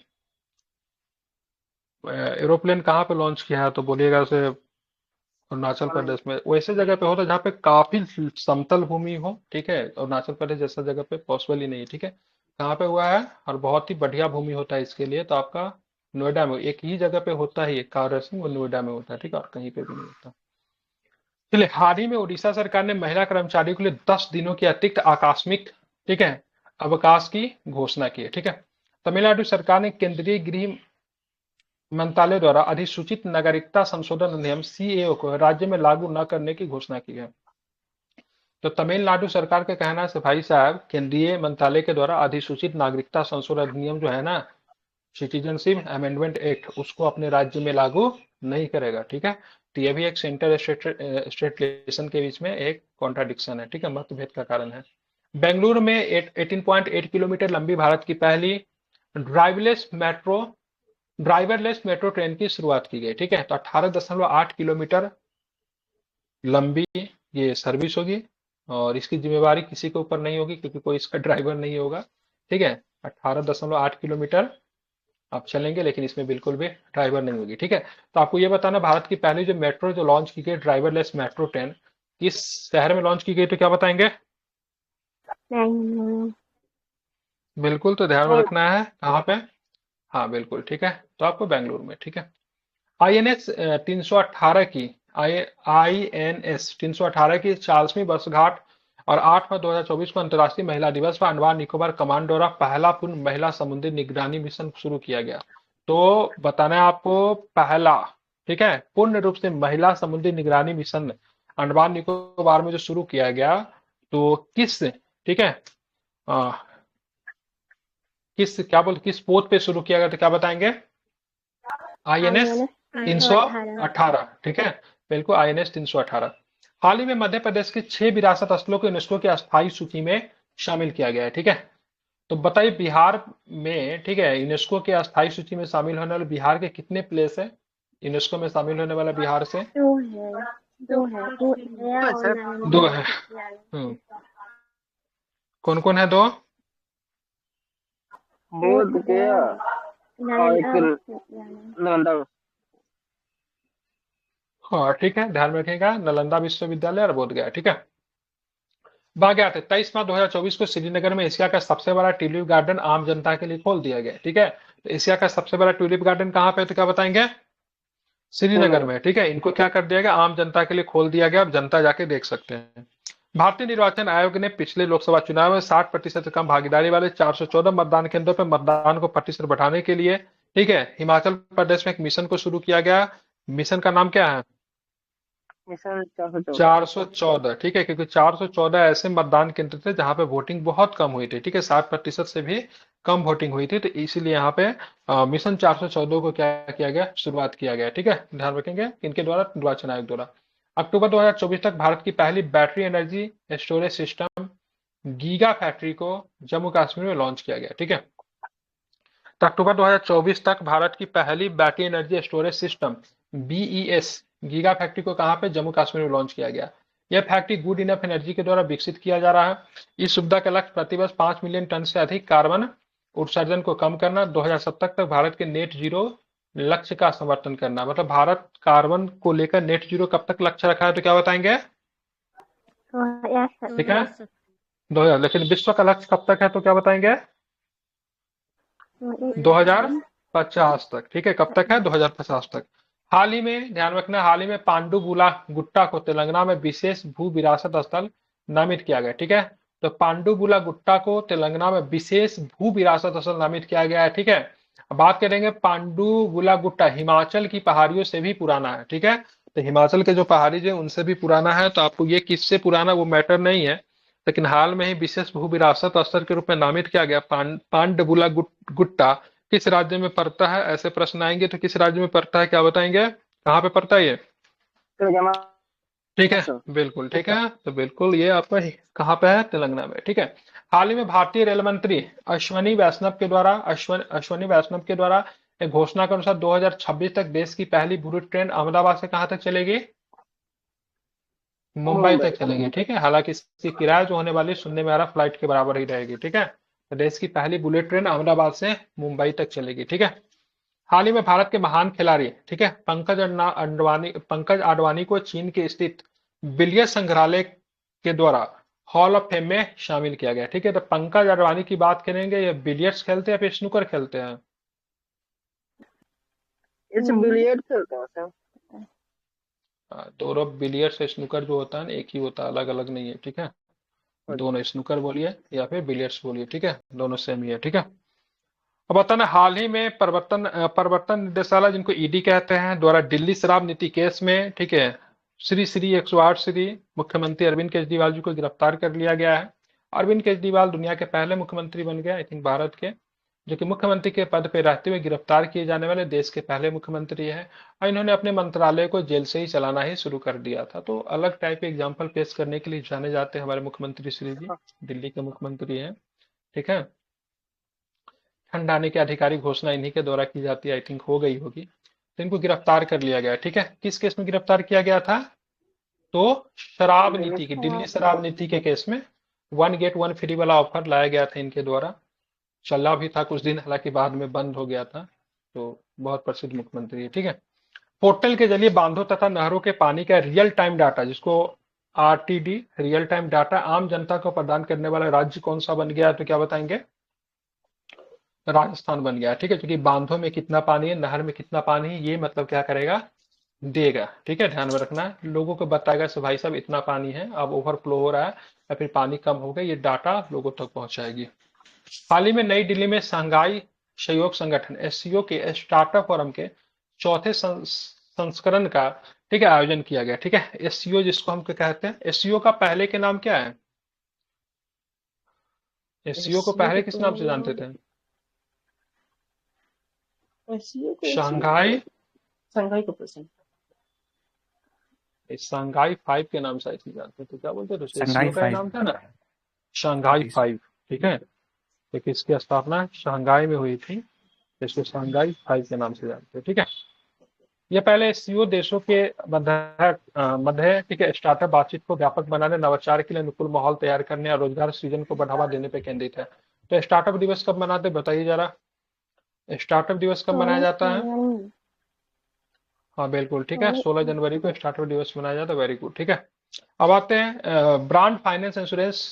एरोप्लेन कहाँ पे लॉन्च किया है, तो बोलिएगा से अरुणाचल प्रदेश में। वैसे जगह पे होता है जहाँ पे काफी समतल भूमि हो। ठीक है, अरुणाचल प्रदेश जैसा जगह पे पॉसिबल ही नहीं है। ठीक है, कहाँ पे हुआ है, और बहुत ही बढ़िया भूमि होता है इसके लिए, तो आपका नोएडा में, एक ही जगह पे होता है ये कार रेसिंग, वो नोएडा में होता है। ठीक है, और कहीं पे भी नहीं होता। चलिए, हाल ही में उड़ीसा सरकार ने महिला कर्मचारियों के लिए 10 दिनों की अतिरिक्त आकस्मिक, ठीक है, अवकाश की घोषणा की है। ठीक है, तमिलनाडु सरकार ने केंद्रीय गृह मंत्रालय द्वारा अधिसूचित नागरिकता संशोधन अधिनियम सीएए को राज्य में लागू न करने की घोषणा की है। तो तमिलनाडु सरकार का कहना है भाई साहब, केंद्रीय मंत्रालय के द्वारा अधिसूचित नागरिकता संशोधन अधिनियम जो है ना, सिटीजनशिप अमेंडमेंट एक्ट, उसको अपने राज्य में लागू नहीं करेगा। ठीक है, तो ये भी एक सेंटर स्टेट रिलेशन के बीच में एक कॉन्ट्राडिक्शन है। ठीक है, मतभेद का कारण है। बेंगलुरु में 18.8 किलोमीटर लंबी भारत की पहली ड्राइवरलेस मेट्रो ट्रेन की शुरुआत की गई। ठीक है, तो 18.8 किलोमीटर लंबी ये सर्विस होगी, और इसकी जिम्मेवारी किसी के ऊपर नहीं होगी, क्योंकि कोई इसका ड्राइवर नहीं होगा। ठीक है, 18.8 किलोमीटर आप चलेंगे, लेकिन इसमें बिल्कुल भी ड्राइवर नहीं होगी। ठीक है, तो आपको ये बताना, भारत की पहली जो मेट्रो जो लॉन्च की गई ड्राइवरलेस मेट्रो ट्रेन किस शहर में लॉन्च की गई, तो क्या बताएंगे, नहीं, बिल्कुल, तो ध्यान में रखना है कहाँ पे, हाँ बिल्कुल, ठीक है, तो आपको बेंगलुरु में। ठीक है, आईएनएस 318 की आईएनएस 318 की 40वीं वर्षगांठ और 8 मई 2024 को अंतर्राष्ट्रीय महिला दिवस पर अंडमान निकोबार कमांड द्वारा पहला पूर्ण महिला समुद्री निगरानी मिशन शुरू किया गया। तो बताना है आपको, पहला, ठीक है, पूर्ण रूप से महिला समुद्री निगरानी मिशन अंडमान निकोबार में जो शुरू किया गया, तो किस, ठीक है, किस पोत पे शुरू किया गया तो क्या बताएंगे? INS INS 318, ठीक है, बिल्कुल INS 318। हाल ही में मध्य प्रदेश के 6 विरासत स्थलों को यूनेस्को की अस्थायी सूची में शामिल किया गया है, ठीक है। तो बताइए बिहार में, ठीक है, यूनेस्को के अस्थायी सूची में शामिल होने वाले बिहार के कितने प्लेस है यूनेस्को में शामिल होने वाला बिहार से? 2 है 2 गया और सर दो नालंदा है। है। कौन कौन है दो? बोध गया और एक नालंदा नालंदा। हाँ ठीक है, ध्यान में रखिएगा, नालंदा विश्वविद्यालय और बोध गया, ठीक है। भाग्य आते 23 मार्च 2024 को श्रीनगर में एशिया का सबसे बड़ा ट्यूलिप गार्डन आम जनता के लिए खोल दिया गया, ठीक है। तो एशिया का सबसे बड़ा ट्यूलिप गार्डन कहाँ पे है तो क्या बताएंगे? श्रीनगर में, ठीक है। इनको क्या कर दिया गया? आम जनता के लिए खोल दिया गया, अब जनता जाके देख सकते हैं। भारतीय निर्वाचन आयोग ने पिछले लोकसभा चुनाव में 60% से कम भागीदारी वाले 414 मतदान केंद्रों पर मतदान को प्रतिशत बढ़ाने के लिए, ठीक है, हिमाचल प्रदेश में एक मिशन को शुरू किया गया। मिशन का नाम क्या है? मिशन 414। 414, ठीक है, क्योंकि 414 ऐसे मतदान केंद्र थे जहां पे वोटिंग बहुत कम हुई थी, ठीक है, 60% से भी कम वोटिंग हुई थी, तो इसीलिए यहाँ पे मिशन 414 को क्या किया गया? शुरुआत किया गया, ठीक है। ध्यान रखेंगे इनके द्वारा, निर्वाचन आयोग द्वारा। अक्टूबर 2024 तक भारत की पहली battery energy storage system giga factory को जम्मू कश्मीर में लॉन्च किया गया, ठीक है। तो अक्टूबर 2024 तक भारत की पहली battery energy storage system BES giga factory को कहां पे? जम्मू कश्मीर में लॉन्च किया गया। यह फैक्ट्री गुड इनफ एनर्जी के द्वारा विकसित किया जा रहा है। इस सुविधा का लक्ष्य प्रतिवर्ष 5 मिलियन टन से अधिक कार्बन उत्सर्जन को कम करना, 2070 तक भारत के नेट जीरो लक्ष्य का समर्थन करना। मतलब भारत कार्बन को लेकर नेट जीरो कब तक लक्ष्य रखा है तो क्या बताएंगे? ठीक है, 2000। लेकिन विश्व का लक्ष्य कब तक है तो क्या बताएंगे? 2050 तक, ठीक है। कब तक है? 2050 तक। हाल ही में ध्यान रखना, हाल ही में पांडुबुला गुट्टा को तेलंगाना में विशेष भू विरासत स्थल नामित किया गया, ठीक है। तो पांडुबुला गुट्टा को तेलंगाना में विशेष भू विरासत स्थल नामित किया गया है, ठीक है। अब बात करेंगे पांडुबुला गुट्टा हिमाचल की पहाड़ियों से भी पुराना है, ठीक है। तो हिमाचल के जो पहाड़ी जो है उनसे भी पुराना है, तो आपको ये किससे पुराना वो मैटर नहीं है, लेकिन हाल में ही विशेष भू विरासत स्थल के रूप में नामित किया गया। पांडुबुला गुट्टा किस राज्य में पड़ता है? ऐसे प्रश्न आएंगे तो किस राज्य में पड़ता है क्या बताएंगे? कहाँ पे पड़ता है ये? तेलंगाना। ठीक है, बिल्कुल ठीक है, तो बिल्कुल ये आपका कहाँ पे है? तेलंगाना में, ठीक है। हाल ही में भारतीय रेल मंत्री अश्वनी वैष्णव के द्वारा एक घोषणा के अनुसार 2026 तक देश की पहली बुलेट ट्रेन अहमदाबाद से कहाँ तक चलेगी? मुंबई तक चलेगी, ठीक है। हालांकि इसकी किराया जो होने वाली सुनने में आ रहा फ्लाइट के बराबर ही रहेगी, ठीक है। तो देश की पहली बुलेट ट्रेन अहमदाबाद से मुंबई तक चलेगी, ठीक है। हाल ही में भारत के महान खिलाड़ी, ठीक है, पंकज आडवाणी को चीन के स्थित बिलियर्ड्स संग्रहालय के द्वारा हॉल ऑफ फेम में शामिल किया गया, ठीक है। तो पंकज आडवाणी की बात करेंगे, ये बिलियर्ड्स खेलते हैं या फिर स्नूकर खेलते हैं? इस बिलियर्ड खेलते हैं सर। दोनों बिलियर्ड्स और स्नूकर जो होता है एक ही होता है, अलग अलग नहीं है, ठीक है। दोनों स्नूकर बोलिए या फिर बिलियर्ड्स बोलिए, ठीक है, दोनों सेम ही है, ठीक है। अब बताना, हाल ही में प्रवर्तन निदेशालय जिनको ईडी कहते हैं द्वारा दिल्ली शराब नीति केस में, ठीक है, श्री 108 श्री मुख्यमंत्री अरविंद केजरीवाल जी को गिरफ्तार कर लिया गया है। अरविंद केजरीवाल दुनिया के पहले मुख्यमंत्री बन गए, आई थिंक भारत के, जो कि मुख्यमंत्री के पद पर रहते हुए गिरफ्तार किए जाने वाले देश के पहले मुख्यमंत्री हैं। और इन्होंने अपने मंत्रालय को जेल से ही चलाना ही शुरू कर दिया था। तो अलग टाइप के एग्जाम्पल पेश करने के लिए जाने जाते हैं हमारे मुख्यमंत्री श्री जी, दिल्ली के मुख्यमंत्री हैं, ठीक है। ठंडाने की आधिकारिक घोषणा इन्हीं के द्वारा की जाती है, आई थिंक हो गई होगी। तो इनको गिरफ्तार कर लिया गया, ठीक है। किस केस में गिरफ्तार किया गया था? तो शराब नीति की, दिल्ली शराब नीति के केस में 1 गेट 1 फ्री वाला ऑफर लाया गया था इनके द्वारा। चला भी था कुछ दिन, हालांकि बाद में बंद हो गया था। तो बहुत प्रसिद्ध मुख्यमंत्री है, ठीक है। पोर्टल के जरिए बांधों तथा नहरों के पानी का रियल टाइम डाटा, जिसको RTD रियल टाइम डाटा आम जनता को प्रदान करने वाला राज्य कौन सा बन गया है तो क्या बताएंगे? राजस्थान बन गया, ठीक है। क्योंकि बांधों में कितना पानी है, नहर में कितना पानी है, ये मतलब क्या करेगा? देगा, ठीक है। ध्यान में रखना है, लोगों को बताएगा कि भाई साहब इतना पानी है, अब ओवरफ्लो हो रहा है या फिर पानी कम हो गया, ये डाटा लोगों तक पहुंचाएगी। हाल ही में नई दिल्ली में शंघाई सहयोग संगठन SCO के स्टार्टअप फोरम के चौथे संस्करण का, ठीक है, आयोजन किया गया, ठीक है। SCO जिसको हम क्या कहते हैं, SCO का पहले के नाम क्या है? SCO को पहले किस नाम से जानते थे? SCO को शंघाई शंघाई कॉर्पोरेशन। शंघाई 5 के नाम से आई थी जानते हैं, तो क्या बोलते थे शंघाई एससीओ का ही 5 नाम था ना, शंघाई 5। ठीक है, तो किसकी स्थापना शंघाई में हुई थी, इसको शंघाई 5 के नाम से जानते हैं। ठीक है, ये पहले एससीओ देशों के मध्य ठीक है स्टार्टअप बातचीत को व्यापक बनाने, नवाचार के लिए अनुकूल माहौल तैयार करने और रोजगार सृजन को बढ़ावा देने पर केंद्रित है। तो स्टार्टअप दिवस कब मनाते बताइए जरा, स्टार्टअप दिवस कब मनाया जाता है? हाँ बिल्कुल ठीक है, 16 जनवरी को स्टार्टअप दिवस मनाया जाता है। Very good. ठीक है, अब आते हैं ब्रांड फाइनेंस इंश्योरेंस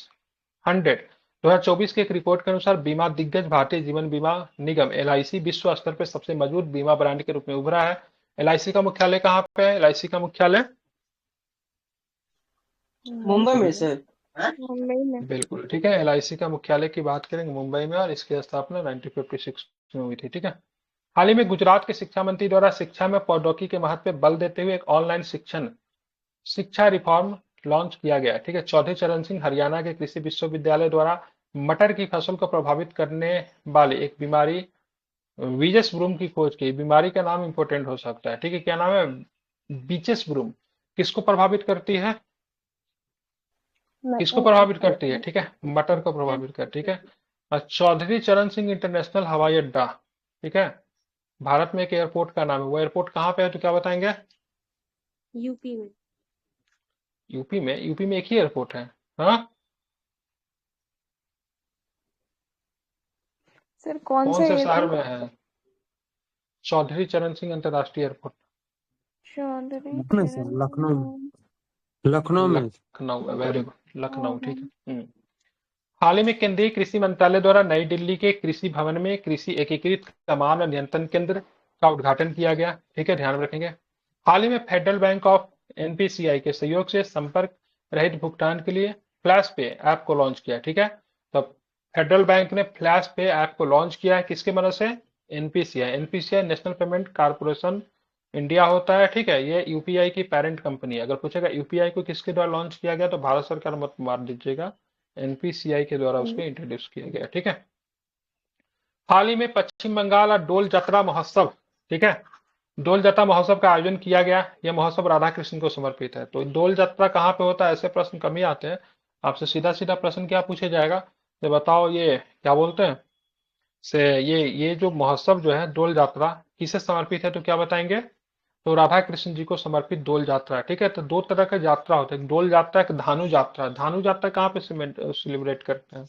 100 2024 की एक रिपोर्ट के अनुसार बीमा दिग्गज भारतीय जीवन बीमा निगम एलआईसी विश्व स्तर पर सबसे मजबूत बीमा ब्रांड के रूप में उभरा है। एलआईसी का मुख्यालय कहाँ पे है? एलआईसी का मुख्यालय मुंबई में सर। मुंबई में। बिल्कुल ठीक है, एलआईसी का मुख्यालय की बात करेंगे मुंबई में, और इसकी स्थापना 1956 में हुई थी। ठीक है, हाल ही में गुजरात के शिक्षा मंत्री द्वारा शिक्षा में प्रौद्योगिकी के महत्व पर बल देते हुए एक ऑनलाइन शिक्षा रिफॉर्म लॉन्च किया गया। ठीक है, चौधरी चरण सिंह हरियाणा के कृषि विश्वविद्यालय द्वारा मटर की फसल को प्रभावित करने वाली एक बीमारी वीजस ब्रूम की खोज की। बीमारी का नाम इंपोर्टेंट हो सकता है। ठीक है, क्या नाम है? Witches broom. किसको प्रभावित करती है? किसको प्रभावित करती है? ठीक है, मटर को प्रभावित कर। ठीक है, और चौधरी चरण सिंह इंटरनेशनल हवाई अड्डा, ठीक है, भारत में एक एयरपोर्ट का नाम है। वो एयरपोर्ट कहाँ पे है तो क्या बताएंगे? यूपी में। यूपी में? यूपी में एक ही एयरपोर्ट है? हाँ, सर कौन कौन सा से शहर एयरपोर्ट? में है? चौधरी चरण सिंह अंतर्राष्ट्रीय एयरपोर्ट चौधरी लखनऊ सर, चरण लखनऊ में। सिंह। लखनऊ में। लखनऊ। Very good, Lucknow. ठीक है। हाल ही में केंद्रीय कृषि मंत्रालय द्वारा नई दिल्ली के कृषि भवन में कृषि एकीकृत कमान और नियंत्रण केंद्र का उद्घाटन किया गया। ठीक है, ध्यान रखेंगे। हाल ही में फेडरल बैंक ऑफ एनपीसीआई के सहयोग से संपर्क रहित भुगतान के लिए फ्लैश पे ऐप को लॉन्च किया। ठीक है, तो फेडरल बैंक ने फ्लैश पे ऐप को लॉन्च किया है, किसके मदद से? NPCI. NPCI national payment corporation India होता है। ठीक है, ये यूपीआई की पेरेंट कंपनी है। अगर पूछेगा यूपीआई को किसके द्वारा लॉन्च किया गया, तो भारत सरकार मत मार दीजिएगा, एनपीसीआई के द्वारा उसको इंट्रोड्यूस किया गया। ठीक है, हाल ही में पश्चिम बंगाल और डोल जात्रा महोत्सव, ठीक है, डोल जात्रा महोत्सव का आयोजन किया गया। यह महोत्सव राधा कृष्ण को समर्पित है। तो डोल जात्रा कहाँ पे होता है? ऐसे प्रश्न कम ही आते हैं। आपसे सीधा सीधा प्रश्न क्या पूछे जाएगा, तो बताओ ये क्या बोलते हैं से ये जो महोत्सव जो है डोल यात्रा किसे समर्पित है, तो क्या बताएंगे? तो राधा कृष्ण जी को समर्पित डोल यात्रा। ठीक है, तो दो तरह का यात्रा होता है, डोल यात्रा, एक धानु यात्रा। धानु यात्रा कहाँ पे सेलिब्रेट करते हैं?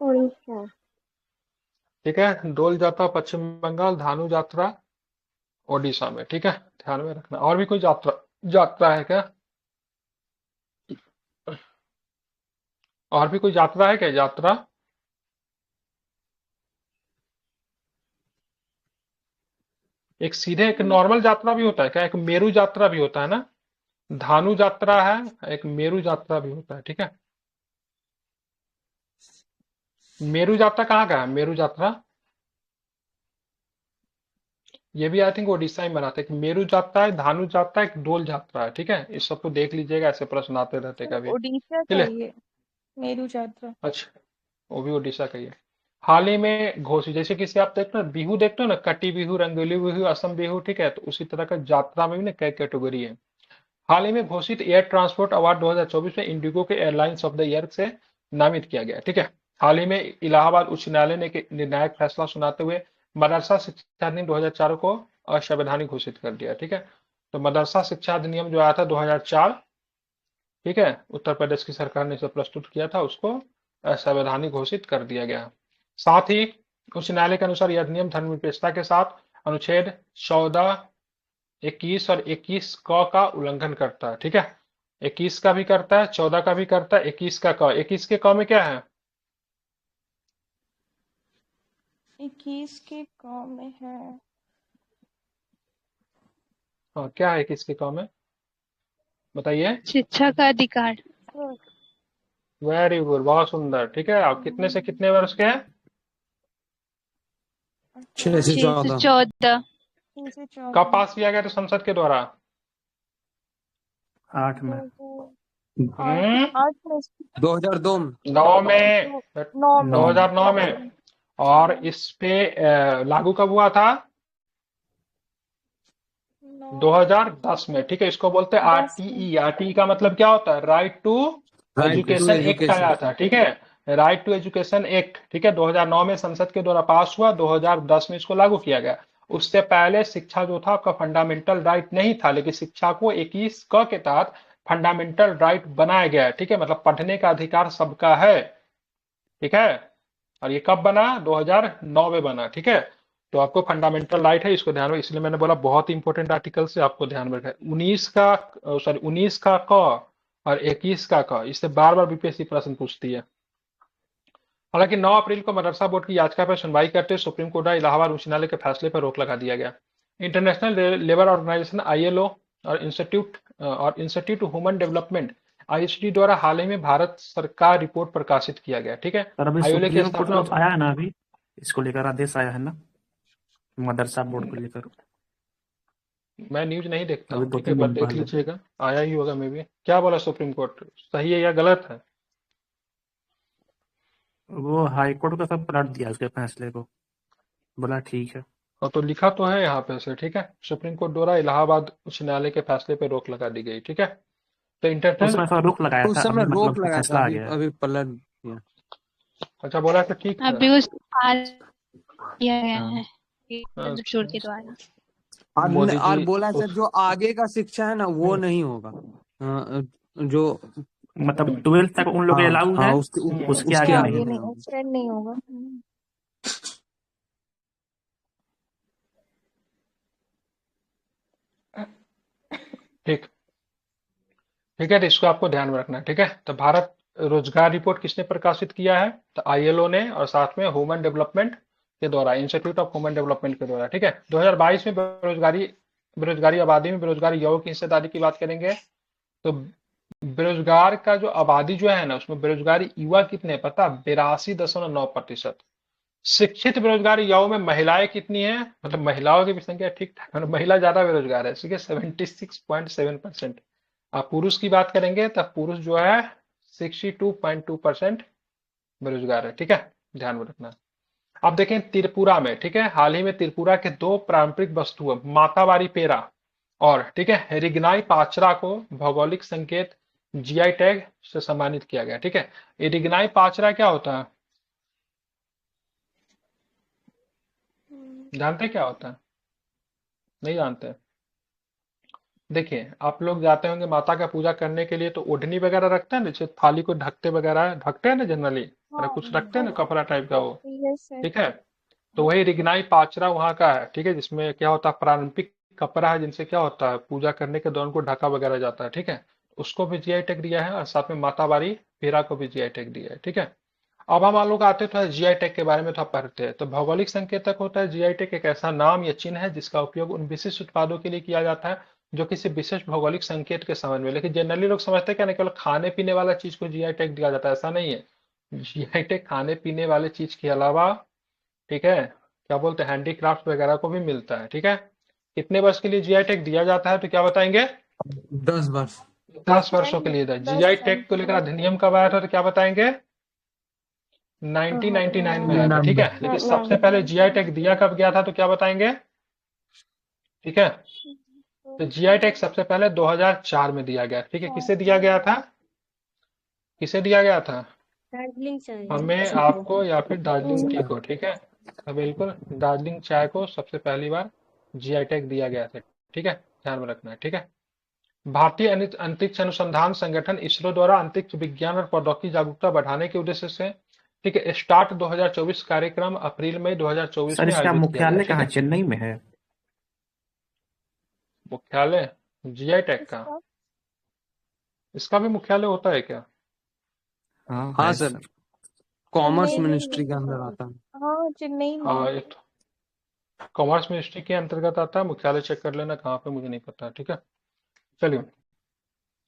उड़ीसा। ठीक है, डोल यात्रा पश्चिम बंगाल, धानु यात्रा ओडिशा में। ठीक है, ध्यान में रखना। और भी कोई यात्रा यात्रा है क्या? और भी कोई यात्रा है क्या? यात्रा एक सीधे एक नॉर्मल यात्रा भी होता है क्या? एक मेरू यात्रा भी होता है ना, धानु यात्रा है, एक मेरू यात्रा भी होता है। ठीक है, मेरू यात्रा कहाँ का है? मेरू यात्रा ये भी आई थिंक ओडिशा में बनाते हैं। एक मेरू यात्रा है, धानु यात्रा है, एक डोल यात्रा है। ठीक है, इस सबको देख लीजिएगा, ऐसे प्रश्न आते रहते कभी। उड़ीसा का चलिए, ही है मेरू यात्रा। अच्छा, वो भी ओडिशा का ही है। हाल ही में घोषित, जैसे किसी आप देखते हो ना, बिहू देखते हो ना, कटी बिहू, रंगोली बिहू, असम बिहू। ठीक है, तो उसी तरह का यात्रा में भी ना कई कैटेगरी है। हाल ही में घोषित एयर ट्रांसपोर्ट अवार्ड 2024 में इंडिगो के एयरलाइंस ऑफ द ईयर से नामित किया गया। ठीक है, हाल ही में इलाहाबाद उच्च न्यायालय ने एक निर्णायक फैसला सुनाते हुए मदरसा शिक्षा अधिनियम 2004 को असंवैधानिक घोषित कर दिया। ठीक है, तो मदरसा शिक्षा अधिनियम जो आया था 2004, ठीक है, उत्तर प्रदेश की सरकार ने इसे प्रस्तुत किया था, उसको असंवैधानिक घोषित कर दिया गया। साथ ही उच्च न्यायालय के अनुसार यह अधिनियम धर्मनिरपेक्षता के साथ अनुच्छेद 14, 21 और 21 क का उल्लंघन करता है। ठीक है, 21 का भी करता है, 14 का भी करता है, 21 का क। 21 के क में क्या है? 21 के क में है। हाँ, क्या है 21 के क में? बताइए। शिक्षा का अधिकार। वेरी गुड, बहुत सुंदर। ठीक है, आप कितने से कितने वर्ष के हैं? 6 से 6 से 14। 14। 6 से 14। कब पास किया गया था संसद के द्वारा? 8 में। 8 में 2002 में। 9 में, 9 में 2009 में। और इस पे लागू कब हुआ था? 2010 में, ठीक है। इसको बोलते हैं 10 में। आरटीई। आरटीई का मतलब क्या होता है? Right to right to education act आया एजुकेशन। था, ठीक है। राइट टू एजुकेशन एक्ट, ठीक है, 2009 में संसद के द्वारा पास हुआ, 2010 में इसको लागू किया गया। उससे पहले शिक्षा जो था आपका फंडामेंटल राइट नहीं था, लेकिन शिक्षा को 21 क के तहत फंडामेंटल राइट बनाया गया है, ठीक है। मतलब पढ़ने का अधिकार सबका है, ठीक है। और ये कब बना? 2009 में बना, ठीक है। तो आपको फंडामेंटल राइट है, इसको ध्यान में, इसलिए मैंने बोला बहुत इंपॉर्टेंट आर्टिकल से आपको ध्यान में रखना है। 19 का, सॉरी 19 का क और 21 का क, इससे बार बार बीपीएससी प्रश्न पूछती है। हालांकि 9 अप्रैल को मदरसा बोर्ड की याचिका पर सुनवाई करते हुए सुप्रीम कोर्ट द्वारा इलाहाबाद उच्च न्यायालय के फैसले पर रोक लगा दिया गया। इंटरनेशनल लेबर ऑर्गेनाइजेशन आईएलओ और इंस्टीट्यूट ह्यूमन डेवलपमेंट आईएसडी द्वारा हाल ही में भारत सरकार रिपोर्ट प्रकाशित किया गया, ठीक है। सर अभी आईएलओ की सुप्रीम कोर्ट स्थापना का आया है ना, अभी इसको लेकर आदेश आया है ना मदरसा बोर्ड को लेकर। मैं न्यूज नहीं देखता अभी हूँ, दो ठीक है, तीन पर दिन देख पहले लीजिएगा, आया ही होगा मे भी। क्या बोला सुप्रीम कोर्ट, सही है या गलत है? वो हाई कोर्ट का सब पलट दिया उसके फैसले को, बोला ठीक है। और तो लिखा तो है यहाँ पे से, ठीक है। सुप्रीम कोर्ट द्वारा इलाहाबाद उच्च न्यायालय के फैसले पर रोक लगा दी गई, ठीक है। तो उस इंटरनेशनल, समय ऐसा रुख लगाया उस था, समय अभी रोक मतलब लगाया था, फैसला आ अभी गया है। अभी पलट दिया। अच्छा बोला तो ठीक था। अभी उस आज किया गया हाँ। है दस्तूर के द्वारा। मोदी और जी बोला सर उस जो आगे का शिक्षा है ना वो नहीं होगा। जो मतलब 12th तक उन लोग के हाँ अलाउ है, हाँ उसके उसके उसके आगे आगे नहीं। आगे नहीं नहीं, होगा। एक्सटेंड नहीं होगा। ठीक, ठीक है, तो इसको आपको ध्यान में रखना है, ठीक है। तो भारत रोजगार रिपोर्ट किसने प्रकाशित किया है? तो आईएलओ ने, और साथ में ह्यूमन डेवलपमेंट के द्वारा, इंस्टीट्यूट ऑफ ह्यूमन डेवलपमेंट के द्वारा, ठीक है। 2022 में बेरोजगारी बेरोजगारी आबादी में बेरोजगार युवाओं की हिस्सेदारी की बात करेंगे तो बेरोजगार का जो आबादी जो है ना, उसमें बेरोजगारी युवा कितने हैं पता? 82.9%। शिक्षित बेरोजगार युवाओं में महिलाएं कितनी है? मतलब महिलाओं की भी संख्या ठीक ठाक, मतलब महिला ज्यादा बेरोजगार है, ठीक है, 76.7%। आप पुरुष की बात करेंगे तब पुरुष जो है 62.2% बेरोजगार है, ठीक है, ध्यान में रखना। अब देखें त्रिपुरा में, ठीक है, हाल ही में त्रिपुरा के दो पारंपरिक वस्तुओं मातावारी पेरा और, ठीक है, रिगनाई पाचरा को भौगोलिक संकेत जीआई टैग से सम्मानित किया गया, ठीक है। ये रिगनाई पाचरा क्या होता है, जानते हैं क्या होता है? नहीं जानते? देखिए आप लोग जाते होंगे माता का पूजा करने के लिए, तो ओढ़नी वगैरह रखते हैं ना, जैसे थाली को ढकते वगैरह ढकते हैं ना जनरली, अरे हाँ कुछ रखते हैं ना हाँ, कपड़ा टाइप का वो, यस सर। ठीक है। तो वही रिगनाई पाचरा वहाँ का है, ठीक है, जिसमें क्या होता है, पारंपरिक कपड़ा है जिनसे क्या होता है पूजा करने के दौरान को ढका वगैरह जाता है, ठीक है। उसको भी जीआई टैग दिया है, और साथ में मातावारी पेरा को भी जीआई टैग दिया है, ठीक है। अब हम लोग आते तो जीआई टैग के बारे में थोड़ा पढ़ते हैं। तो भौगोलिक संकेतक होता है जीआई टैग, एक ऐसा नाम या चिन्ह है जिसका उपयोग उन विशिष्ट उत्पादों के लिए किया जाता है जो किसी विशेष भौगोलिक संकेत के संबंध में। लेकिन जनरली लोग समझते हैं क्या ना, केवल खाने पीने वाला चीज को जीआई टैग दिया जाता है, ऐसा नहीं है। जीआई टैग खाने पीने वाले चीज के अलावा, ठीक है, क्या बोलते हैं, हैंडीक्राफ्ट वगैरह को भी मिलता है, ठीक है। कितने वर्ष के लिए जीआई टैग दिया जाता है तो क्या बताएंगे? 10 वर्ष। 10 वर्षों के लिए। जीआई टैग को लेकर अधिनियम कब आया था तो क्या बताएंगे? 1999 में आया था, ठीक है। लेकिन सबसे पहले जीआई टैग दिया कब गया था तो क्या बताएंगे? ठीक है, तो जीआई टैग सबसे पहले 2004 में दिया गया, ठीक है। किसे दिया गया था? किसे दिया गया था? दार्जिलिंग चाय। हमें, आपको, या फिर दार्जिलिंग टी को, ठीक है। तो बिल्कुल दार्जिलिंग चाय को सबसे पहली बार जीआई टैग दिया गया था, ठीक है, ध्यान में रखना है, ठीक है। भारतीय अंतरिक्ष अनुसंधान संगठन इसरो द्वारा अंतरिक्ष विज्ञान और प्रौद्योगिकी जागरूकता बढ़ाने के उद्देश्य से, ठीक है, स्टार्ट 2024 कार्यक्रम अप्रैल मई 2024 सर में इसका आयोजित किया गया, मुख्यालय ठीक कहाँ, है। चेन्नई में है? मुख्यालय जीआई टैग का, इसका भी मुख्यालय होता है क्या? हाँ है सर, सर। कॉमर्स चेन्नई में मिनिस्ट्री के अंदर आता है। हाँ चेन्नई में हाँ, है। एक कॉमर्स मिनिस्ट्री के अंतर्गत आता है। मुख्यालय चेक कर लेना कहाँ पे, मुझे नहीं पता, ठीक है। चलिए,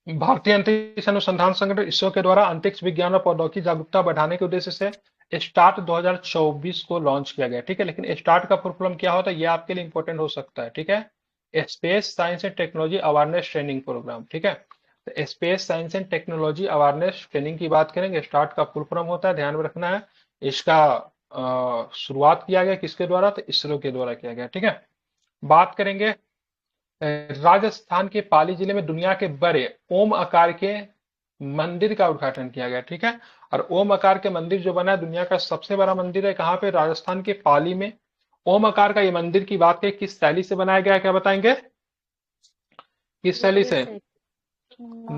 भारतीय अंतरिक्ष अनुसंधान संगठन इसरो के द्वारा अंतरिक्ष विज्ञान और प्रौद्योगिकी जागरूकता बढ़ाने के उद्देश्य से स्टार्ट 2024 को लॉन्च किया गया, ठीक है। लेकिन स्टार्ट का फुल फॉर्म क्या होता है ये आपके लिए इंपॉर्टेंट हो सकता है, ठीक है। Space science and technology awareness training programme, ठीक है। तो space science and technology awareness training की बात करेंगे, स्टार्ट का फुल फॉर्म होता है, ध्यान में रखना है। इसका शुरुआत किया गया किसके द्वारा? तो इसरो के द्वारा किया गया, ठीक है। बात करेंगे राजस्थान के पाली जिले में दुनिया के बड़े ओम आकार के मंदिर का उद्घाटन किया गया, ठीक है। और ओम आकार के मंदिर जो बना है दुनिया का सबसे बड़ा मंदिर है, कहाँ पे? राजस्थान के पाली में। ओम आकार का ये मंदिर की बात करें किस शैली से बनाया गया है, क्या बताएंगे? किस शैली नागर से? शैली।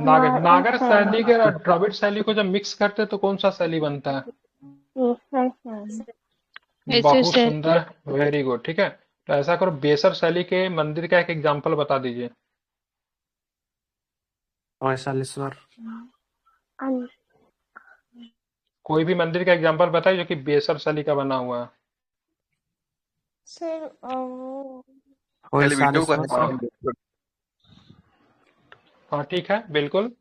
नागर नागर शैली के और द्रविड़ शैली को जब मिक्स करते हैं तो कौन सा शैली बनता है? बहुत सुंदर, वेरी गुड, ठीक है। तो ऐसा करो, बेसर शैली के मंदिर का एक एग्जांपल बता दीजिए। होयसालेश्वर। कोई भी मंदिर का एग्जांपल बताइए जो कि बेसर शैली का बना हुआ है। सर होयसालेश्वर। हाँ ठीक है, बिल्कुल।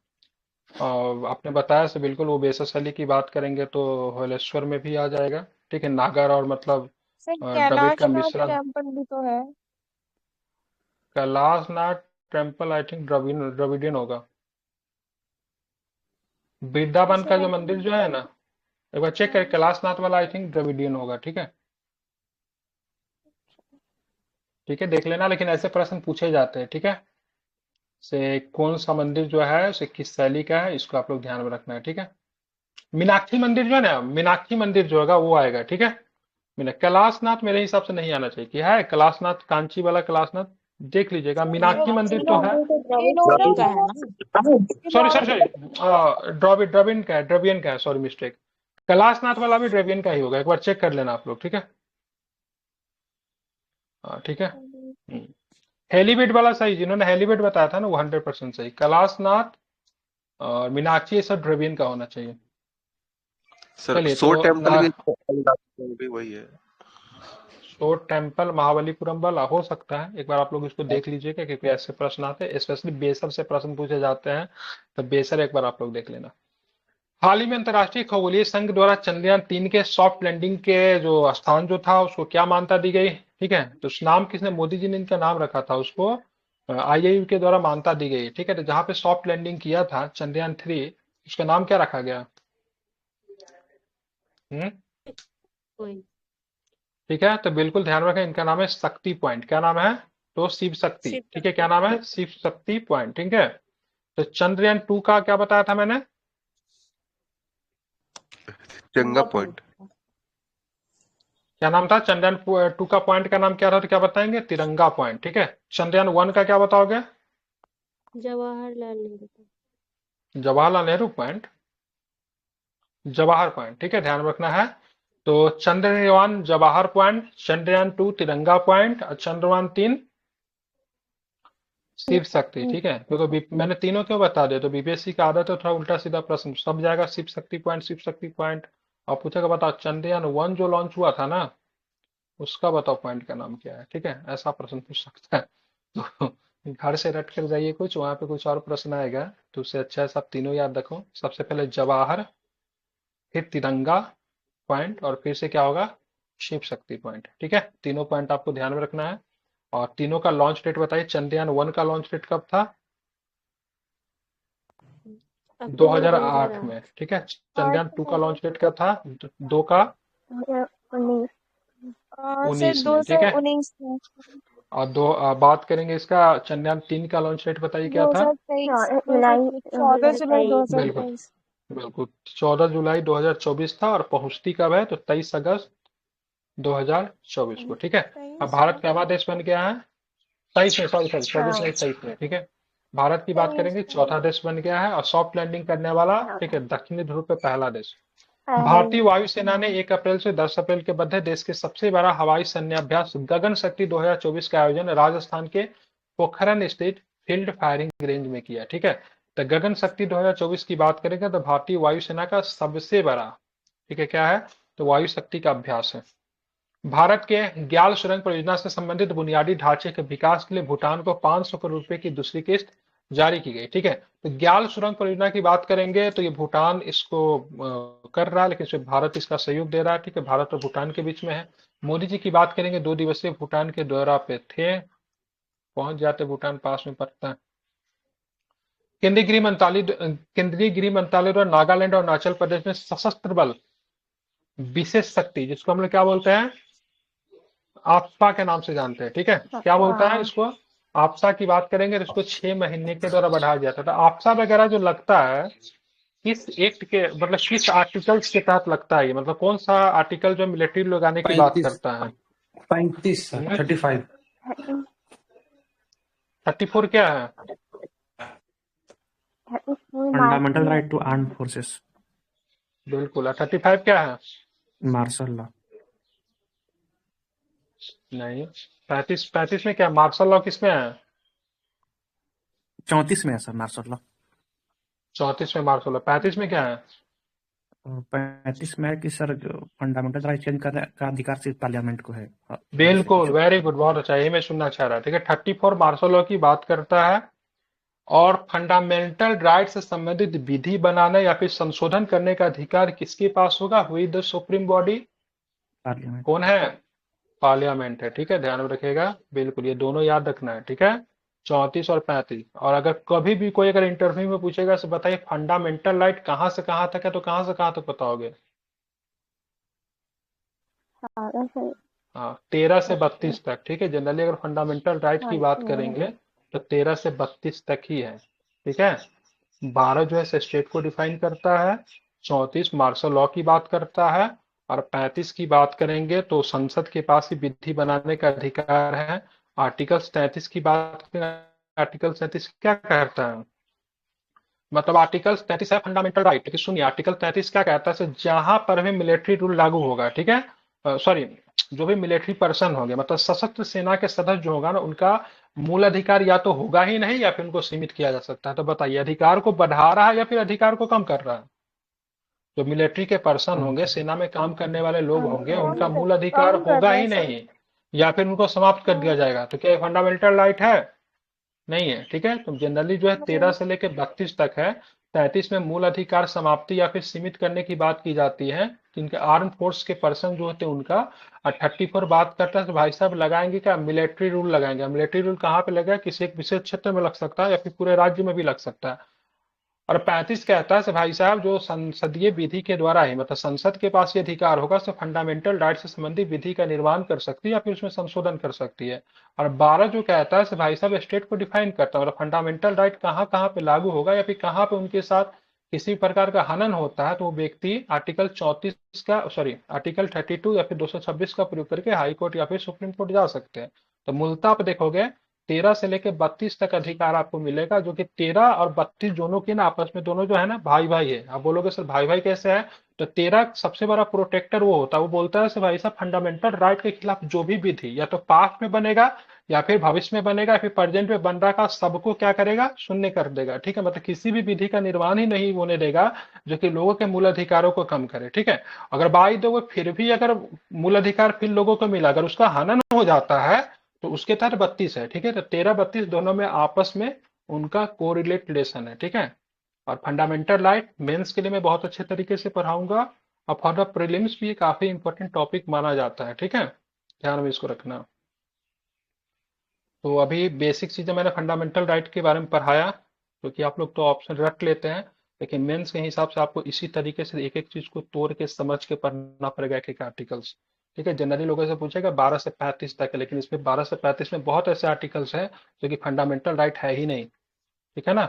आपने बताया से बिल्कुल वो बेसर शैली की बात करेंगे तो हलेश्वर में भी आ जाएगा, ठीक है। नागर और मतलब सर द्रविड़ का कैलाशनाथ मिश्रण। टेम्पल भी तो है। Kailashnath temple I think Dravidian होगा। वृंदावन का सर जो मंदिर जो है ना, एक बार चेक करें, कैलाशनाथ वाला आई थिंक द्रविडियन होगा, ठीक है। ठीक है, देख लेना, लेकिन ऐसे प्रश्न पूछे जाते हैं, ठीक है। से कौन सा मंदिर जो है उसे किस शैली का है, इसको आप लोग ध्यान में रखना है, ठीक है। मीनाक्षी मंदिर जो है ना, मीनाक्षी मंदिर जो होगा वो आएगा, ठीक है। कैलाशनाथ मेरे हिसाब से नहीं आना चाहिए, कि है कैलाशनाथ कांची वाला कैलाशनाथ? देख लीजिएगा, मीनाक्षी मंदिर तो है। द्रविड़ का है ना। सॉरी सॉरी सॉरी, द्रविडियन का है, द्रविडियन का है, सॉरी मिस्टेक। कैलाशनाथ वाला भी द्रविडियन का ही होगा, एक बार चेक कर लेना आप लोग, ठीक है। ठीक है। हेलीवेट वाला सही, जिन्होंने हेलीवेट बताया था ना वो 100% सही। कैलाशनाथ और मीनाक्षी, ये सब द्रविडियन का होना चाहिए। सर चलिए सो तो टेम्पल भी वही है। शो टेम्पल महाबलीपुरम वाला हो सकता है, एक बार आप लोग इसको देख लीजिएगा, क्योंकि ऐसे प्रश्न आते हैं, स्पेशली बेसर से प्रश्न पूछे जाते हैं, तो बेसर एक बार आप लोग देख लेना। हाल ही में अंतर्राष्ट्रीय खगोलीय संघ द्वारा चंद्रयान-3 के सॉफ्ट लैंडिंग के जो स्थान जो था उसको क्या मान्यता दी गई, ठीक है। तो उस नाम किसने, मोदी जी ने इनका नाम रखा था, उसको आईआईयू के द्वारा मान्यता दी गई, ठीक है। तो जहां पे सॉफ्ट लैंडिंग किया था चंद्रयान-3, उसका नाम क्या रखा गया? कोई ठीक है, तो बिल्कुल ध्यान रखें, इनका नाम है शक्ति पॉइंट। क्या नाम है? तो शिव शक्ति, शिव ठीक है। क्या नाम है? शिव शक्ति पॉइंट, ठीक है। तो चंद्रयान-2 का क्या बताया था मैंने? चंगा पॉइंट। क्या नाम था? चंद्रयान-2 का पॉइंट का नाम क्या था, तो क्या बताएंगे? तिरंगा पॉइंट, ठीक है। चंद्रयान-1 का क्या बताओगे? जवाहरलाल नेहरू का। जवाहरलाल नेहरू पॉइंट, जवाहर पॉइंट, ठीक है, ध्यान रखना है। तो चंद्रयान जवाहर पॉइंट, चंद्रयान-2 तिरंगा पॉइंट, और चंद्रयान-3 शिव शक्ति, ठीक है। क्योंकि मैंने तीनों क्यों बता दिया, तो बीपीएससी का आदत है थोड़ा उल्टा सीधा प्रश्न सब जाएगा, शिव शक्ति पॉइंट, शिव शक्ति पॉइंट। और पूछेगा बताओ चंद्रयान-1 जो लॉन्च हुआ था ना, उसका बताओ पॉइंट का नाम क्या है, ठीक है। ऐसा प्रश्न पूछ सकता है। तो घर से रट कर जाइए कुछ, वहां पे कुछ और प्रश्न आएगा, तो उससे अच्छा है सब तीनों याद रखो। सबसे पहले जवाहर, फिर तिरंगा पॉइंट, और फिर से क्या होगा? शिव शक्ति पॉइंट, ठीक है। तीनों पॉइंट आपको ध्यान में रखना है। और तीनों का लॉन्च डेट बताइए। चंद्रयान-1 का लॉन्च डेट कब था? अक्टूबर 2008 में, ठीक है। चंद्रयान-2 का लॉन्च डेट क्या था? 2 का 19 में, ठीक है। 2019 में। और बात करेंगे इसका, चंद्रयान-3 का लॉन्च डेट बताइए क्या था? 2023 14 जुलाई बिल्कुल 2023। बिल्कुल, 14 जुलाई 2024 था। और पहुंचती कब है? तो 23 अगस्त 2024 को, ठीक है। अब भारत क्या देश बन गया है? 23 में, सॉरी सॉरी 24 नहीं 23 में, ठीक है। भारत की बात करेंगे, चौथा देश बन गया है, और सॉफ्ट लैंडिंग करने वाला, ठीक है, दक्षिणी ध्रुव पे पहला देश। भारतीय वायुसेना ने 1 अप्रैल से 10 अप्रैल के मध्य देश के सबसे बड़ा हवाई सैन्याभ्यास गगन शक्ति 2024 का आयोजन राजस्थान के पोखरण स्थित फील्ड फायरिंग रेंज में किया, ठीक है। तो गगन शक्ति 2024 की बात करेंगे तो भारतीय वायुसेना का सबसे बड़ा, ठीक है, क्या है? तो वायु शक्ति का अभ्यास है। भारत के ग्याल सुरंग परियोजना से संबंधित बुनियादी ढांचे के विकास के लिए भूटान को 500 करोड़ रुपए की दूसरी किस्त जारी की गई, ठीक है। तो ग्याल सुरंग परियोजना की बात करेंगे तो ये भूटान इसको कर रहा है, लेकिन इसमें भारत इसका सहयोग दे रहा है, ठीक है। भारत और भूटान के बीच में है। मोदी जी की बात करेंगे, 2 दिवसीय भूटान के दौरा पे थे, पहुंच जाते, भूटान पास में पड़ता है। केंद्रीय गृह मंत्रालय द्वारा नागालैंड और अरुणाचल प्रदेश में सशस्त्र बल विशेष शक्ति, जिसको हम लोग क्या बोलते हैं? आफ्पा के नाम से जानते हैं, ठीक है। क्या बोलता है इसको? आपसा की बात करेंगे तो इसको 6 महीने के द्वारा बढ़ाया जाता है। तो आपसा वगैरह जो लगता है किस एक्ट के मतलब किस आर्टिकल्स के तहत लगता है ये, मतलब कौन सा आर्टिकल जो मिलिट्री लगाने की बात 35 करता है? 35 सर 35 34 क्या है? Fundamental right to arm forces, बिल्कुल। 35 क्या है? Martial law. नहीं। 35 में क्या मार्शल लॉ किसमें है? 34 में है सर मार्शल लॉ। 34 में मार्शल लॉ। 35 में क्या है? 35 में है कि सर जो फंडामेंटल राइट चेंज करने का अधिकार सिर्फ पार्लियामेंट को है। बिल्कुल, वेरी गुड, बहुत अच्छा, यही मैं सुनना चाह रहा था। ठीक है, 34 मार्शल लॉ की बात करता है और फंडामेंटल राइट से संबंधित विधि बनाने या फिर संशोधन करने का अधिकार किसके पास होगा? हुई द सुप्रीम बॉडी? पार्लियामेंट। कौन है? पार्लियामेंट है। ठीक है, ध्यान में रखिएगा, बिल्कुल ये दोनों याद रखना है। ठीक है, 34 और 35। और अगर कभी भी कोई अगर इंटरव्यू में पूछेगा तो बताइए फंडामेंटल राइट कहाँ से कहाँ तक है, तो कहाँ से कहाँ तक बताओगे? हाँ, 13 से 32 तक। ठीक है, जनरली अगर फंडामेंटल राइट की बात करेंगे तो 13 से 32 तक ही है। ठीक है, 12 जो है स्टेट को डिफाइन करता है, 34 मार्शल लॉ की बात करता है, और 35 की बात करेंगे तो संसद के पास ही विधि बनाने का अधिकार है। आर्टिकल 33 की बात करें, आर्टिकल 33 क्या कहता है? मतलब आर्टिकल 33 है फंडामेंटल राइट, लेकिन सुनिए आर्टिकल 33 क्या कहता है, जहां पर भी मिलिट्री रूल लागू होगा, ठीक है, सॉरी, जो भी मिलिट्री पर्सन होंगे मतलब सशस्त्र सेना के सदस्य जो होगा ना, उनका मूल अधिकार या तो होगा ही नहीं या फिर उनको सीमित किया जा सकता है। तो बताइए अधिकार को बढ़ा रहा है या फिर अधिकार को कम कर रहा है? जो मिलिट्री के पर्सन होंगे, सेना में काम करने वाले लोग होंगे, उनका मूल अधिकार होगा ही नहीं या फिर उनको समाप्त कर दिया जाएगा। तो क्या फंडामेंटल राइट है? नहीं है। ठीक है, तो जनरली जो है 13 से लेकर 32 तक है। 33 में मूल अधिकार समाप्ति या फिर सीमित करने की बात की जाती है, जिनके आर्म फोर्स के पर्सन जो होते हैं उनका। और 34 बात करता है तो भाई साहब लगाएंगे क्या? मिलिट्री रूल लगाएंगे। मिलिट्री रूल कहाँ पे लगेगा? किसी एक विशेष क्षेत्र में लग सकता है या फिर पूरे राज्य में भी लग सकता है। और 35 कहता है कि भाई साहब जो संसदीय विधि के द्वारा ही मतलब संसद के पास ये अधिकार होगा तो फंडामेंटल राइट से संबंधित विधि का निर्माण कर सकती है या फिर उसमें संशोधन कर सकती है। और 12 जो कहता है कि भाई साहब स्टेट को डिफाइन करता है, मतलब फंडामेंटल राइट कहाँ कहाँ पे लागू होगा या फिर कहाँ पे उनके साथ किसी प्रकार का हनन होता है, तो वो व्यक्ति आर्टिकल 34 का सॉरी आर्टिकल 32 या फिर 226 का प्रयोग करके हाई कोर्ट या फिर सुप्रीम कोर्ट जा सकते हैं। तो मूलतः आप देखोगे 13 से लेकर 32 तक अधिकार आपको मिलेगा, जो कि 13 और 32 दोनों की ना आपस में दोनों जो है ना भाई भाई है। आप बोलोगे सर भाई भाई कैसे है? तो 13 सबसे बड़ा प्रोटेक्टर वो होता है, वो बोलता है भाई साहब फंडामेंटल राइट के खिलाफ जो भी विधि या तो पास्ट में बनेगा या फिर भविष्य में बनेगा या फिर प्रेजेंट में बन रहा का सबको क्या करेगा? शून्य कर देगा। ठीक है, मतलब किसी भी विधि का निर्माण ही नहीं होने देगा जो कि लोगों के मूल अधिकारों को कम करे। ठीक है, अगर बाई दो फिर भी अगर मूल अधिकार फिर लोगों को मिला, अगर उसका हनन हो जाता है तो उसके तहत 32 है। ठीक है, तो 13-32 दोनों में आपस में उनका कोरिलेट रिलेशन है। ठीक है, और फंडामेंटल राइट मेंस के लिए मैं बहुत अच्छे तरीके से पढ़ाऊंगा और फॉर द प्रीलिम्स भी ये काफी इंपॉर्टेंट टॉपिक माना जाता है। ठीक है, ध्यान में इसको रखना। तो अभी बेसिक चीजें मैंने फंडामेंटल राइट के बारे में पढ़ाया, क्योंकि आप लोग तो ऑप्शन रट लेते हैं, लेकिन मेंस के हिसाब से आपको इसी तरीके से एक एक चीज को तोड़ के समझ के पढ़ना पड़ेगा, एक एक आर्टिकल्स। ठीक है, जनरली लोगों से पूछेगा 12 से 35 तक है, लेकिन इसमें 12 से 35 में बहुत ऐसे आर्टिकल्स हैं जो कि फंडामेंटल राइट है ही नहीं। ठीक है ना?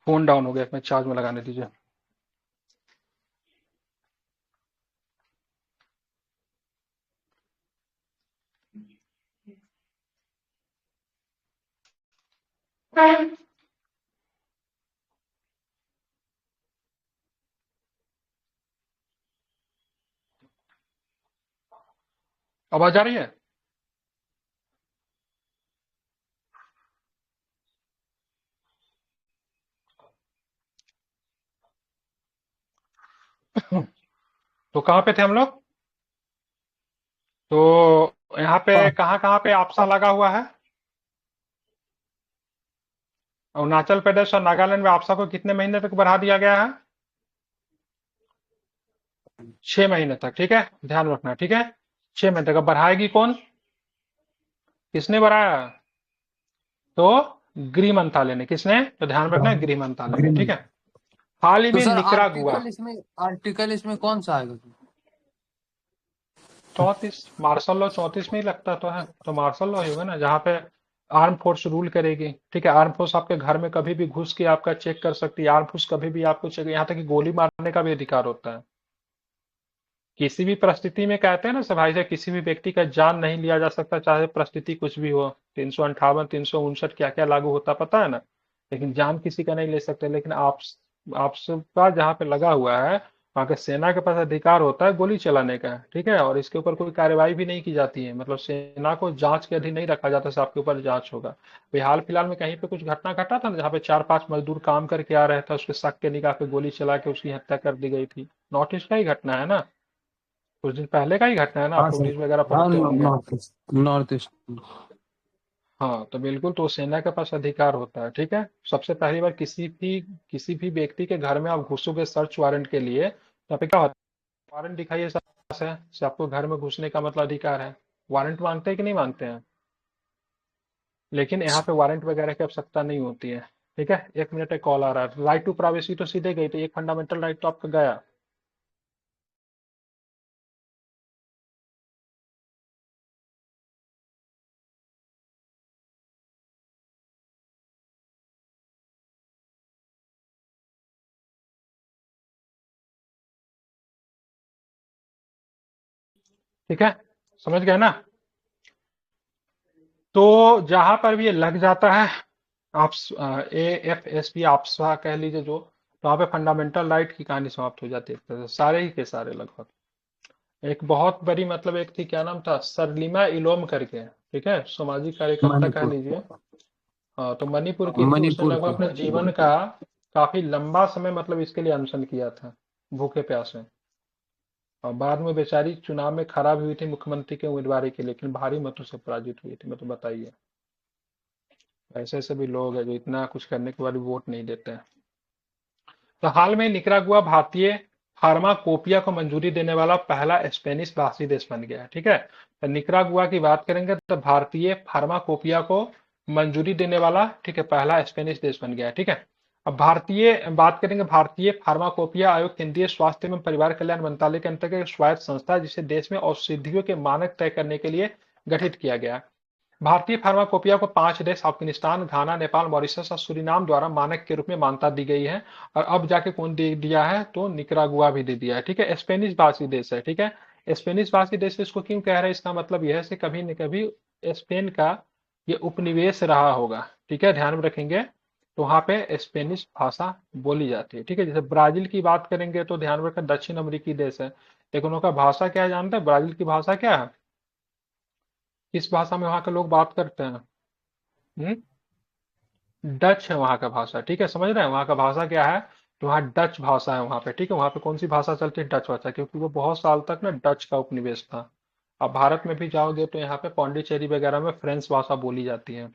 फोन डाउन हो गया, इसमें चार्ज में लगाने दीजिए। आवाज आ रही है? तो कहाँ पे थे हम लोग? तो यहाँ पे कहाँ कहाँ पे आपसा लगा हुआ है? अरुणाचल प्रदेश और नागालैंड में आपसा को कितने महीने तक बढ़ा दिया गया है? 6 महीने तक। ठीक है, ध्यान रखना। ठीक है, 6 महीने तक। अब बढ़ाएगी कौन? किसने बढ़ाया? तो गृह मंत्रालय ने। किसने? तो ध्यान रखना है, गृह मंत्रालय ने, ठीक है। हाल ही तो में सर निकरागुआ आर्टिकल इसमें कौन सा आएगा? 34 मार्शल लॉ 34 में ही लगता तो है, तो मार्शल लॉ ही होगा ना, जहाँ पे आर्म फोर्स रूल करेगी, ठीक है। आर्म फोर्स आपके घर में कभी भी घुस के आपका चेक कर सकती है, आर्म फोर्स कभी भी आपको चेक, यहाँ तक कि गोली मारने का भी अधिकार होता है। किसी भी परिस्थिति में कहते हैं ना सभाई से, किसी भी व्यक्ति का जान नहीं लिया जा सकता, चाहे परिस्थिति कुछ भी हो। 358 359 क्या क्या लागू होता पता है ना, लेकिन जान किसी का नहीं ले सकते। लेकिन आप सबका जहाँ पे लगा हुआ है, वहाँ के सेना के पास अधिकार होता है गोली चलाने का, ठीक है। और इसके ऊपर कोई कार्रवाई भी नहीं की जाती है, मतलब सेना को जांच के अधीन नहीं रखा जाता, सिर्फ आपके ऊपर जांच होगा। अभी हाल फिलहाल में कहीं पे कुछ घटना घटा था ना, जहाँ पे 4-5 मजदूर काम करके आ रहे थे, उसके शक के निगाह पे गोली चला के उसकी हत्या कर दी गई थी। नॉर्थ ईस्ट का ही घटना है ना, कुछ दिन पहले का ही घटना है ना, हाँ आप तो सर, न्यूज वगैरह हाँ पढ़ते होंगे। North east. हाँ, तो बिल्कुल, तो सेना के पास अधिकार होता है, ठीक है। सबसे पहली बार किसी भी व्यक्ति के घर में आप घुसोगे सर्च वारंट के लिए, तो यहाँ पे क्या होता है, वारंट दिखाइए से आपको घर में घुसने का मतलब अधिकार है। वारंट मांगते हैं कि नहीं मांगते हैं? लेकिन यहाँ पे वारंट वगैरह की आवश्यकता नहीं होती है, ठीक है। 1 मिनट, एक कॉल आ रहा है। राइट टू प्राइवेसी तो सीधे गई, तो एक फंडामेंटल राइट तो आपका गया। ठीक है, समझ गए ना। तो जहां पर भी ये लग जाता है, आप AFSP आपसा कह लीजिए जो, तो वहाँ पे फंडामेंटल राइट की कहानी समाप्त हो जाती है, तो सारे ही के सारे लगभग। एक बहुत बड़ी, मतलब एक थी, क्या नाम था, सरलिमा इलोम करके, ठीक है, सामाजिक कार्यकर्ता कह मणिपुर। लीजिए। हाँ, तो मणिपुर की थी, उसने मणिपुर लगभग की। अपने जीवन का काफी लंबा समय मतलब इसके लिए अनशन किया था, भूखे प्यासे। और बाद में बेचारी चुनाव में खड़ा भी हुई थी मुख्यमंत्री के उम्मीदवारी के लिए, लेकिन भारी मतों से पराजित हुई थी। मैं तो बताइए, ऐसे ऐसे भी लोग हैं जो इतना कुछ करने के बाद भी वोट नहीं देते हैं। तो हाल में निकरागुआ भारतीय फार्माकोपिया को मंजूरी देने वाला पहला स्पेनिश भाषी देश बन गया है, ठीक है। तो निकरागुआ की बात करेंगे तो भारतीय फार्माकोपिया को मंजूरी देने वाला, ठीक है, पहला स्पेनिश देश बन गया है, ठीक है। अब भारतीय बात करेंगे, भारतीय फार्माकोपिया आयोग केंद्रीय स्वास्थ्य एवं परिवार कल्याण मंत्रालय के अंतर्गत एक स्वायत्त संस्था है, जिसे देश में औषधियों के मानक तय करने के लिए गठित किया गया है। भारतीय फार्माकोपिया को 5 देश अफगानिस्तान, घाना, नेपाल, मॉरिशस और सूरीनाम द्वारा मानक के रूप में मान्यता दी गई है। और अब जाके कौन दे दिया है, तो निकरागुआ भी दे दिया है, ठीक है। स्पेनिश भाषी देश है, ठीक है। स्पेनिश भाषी देश इसको क्यों कह रहे हैं, इसका मतलब यह है कि कभी न कभी स्पेन का ये उपनिवेश रहा होगा, ठीक है, ध्यान में रखेंगे। तो वहां पे स्पेनिश भाषा बोली जाती है, ठीक है। जैसे ब्राजील की बात करेंगे तो ध्यान रखें, दक्षिण अमेरिकी देश है, लेकिन उनका भाषा क्या है जानते हैं? ब्राजील की भाषा क्या है? किस भाषा में वहां के लोग बात करते हैं? डच है वहां का भाषा, ठीक है, समझ रहे हैं? वहां का भाषा क्या है? तो वहाँ डच भाषा है वहां पे, ठीक है। वहां पे कौन सी भाषा चलती है? डच भाषा, क्योंकि वो बहुत साल तक ना डच का उपनिवेश था। अब भारत में भी जाओगे तो यहाँ पे पौंडीचेरी वगैरह में फ्रेंच भाषा बोली जाती है।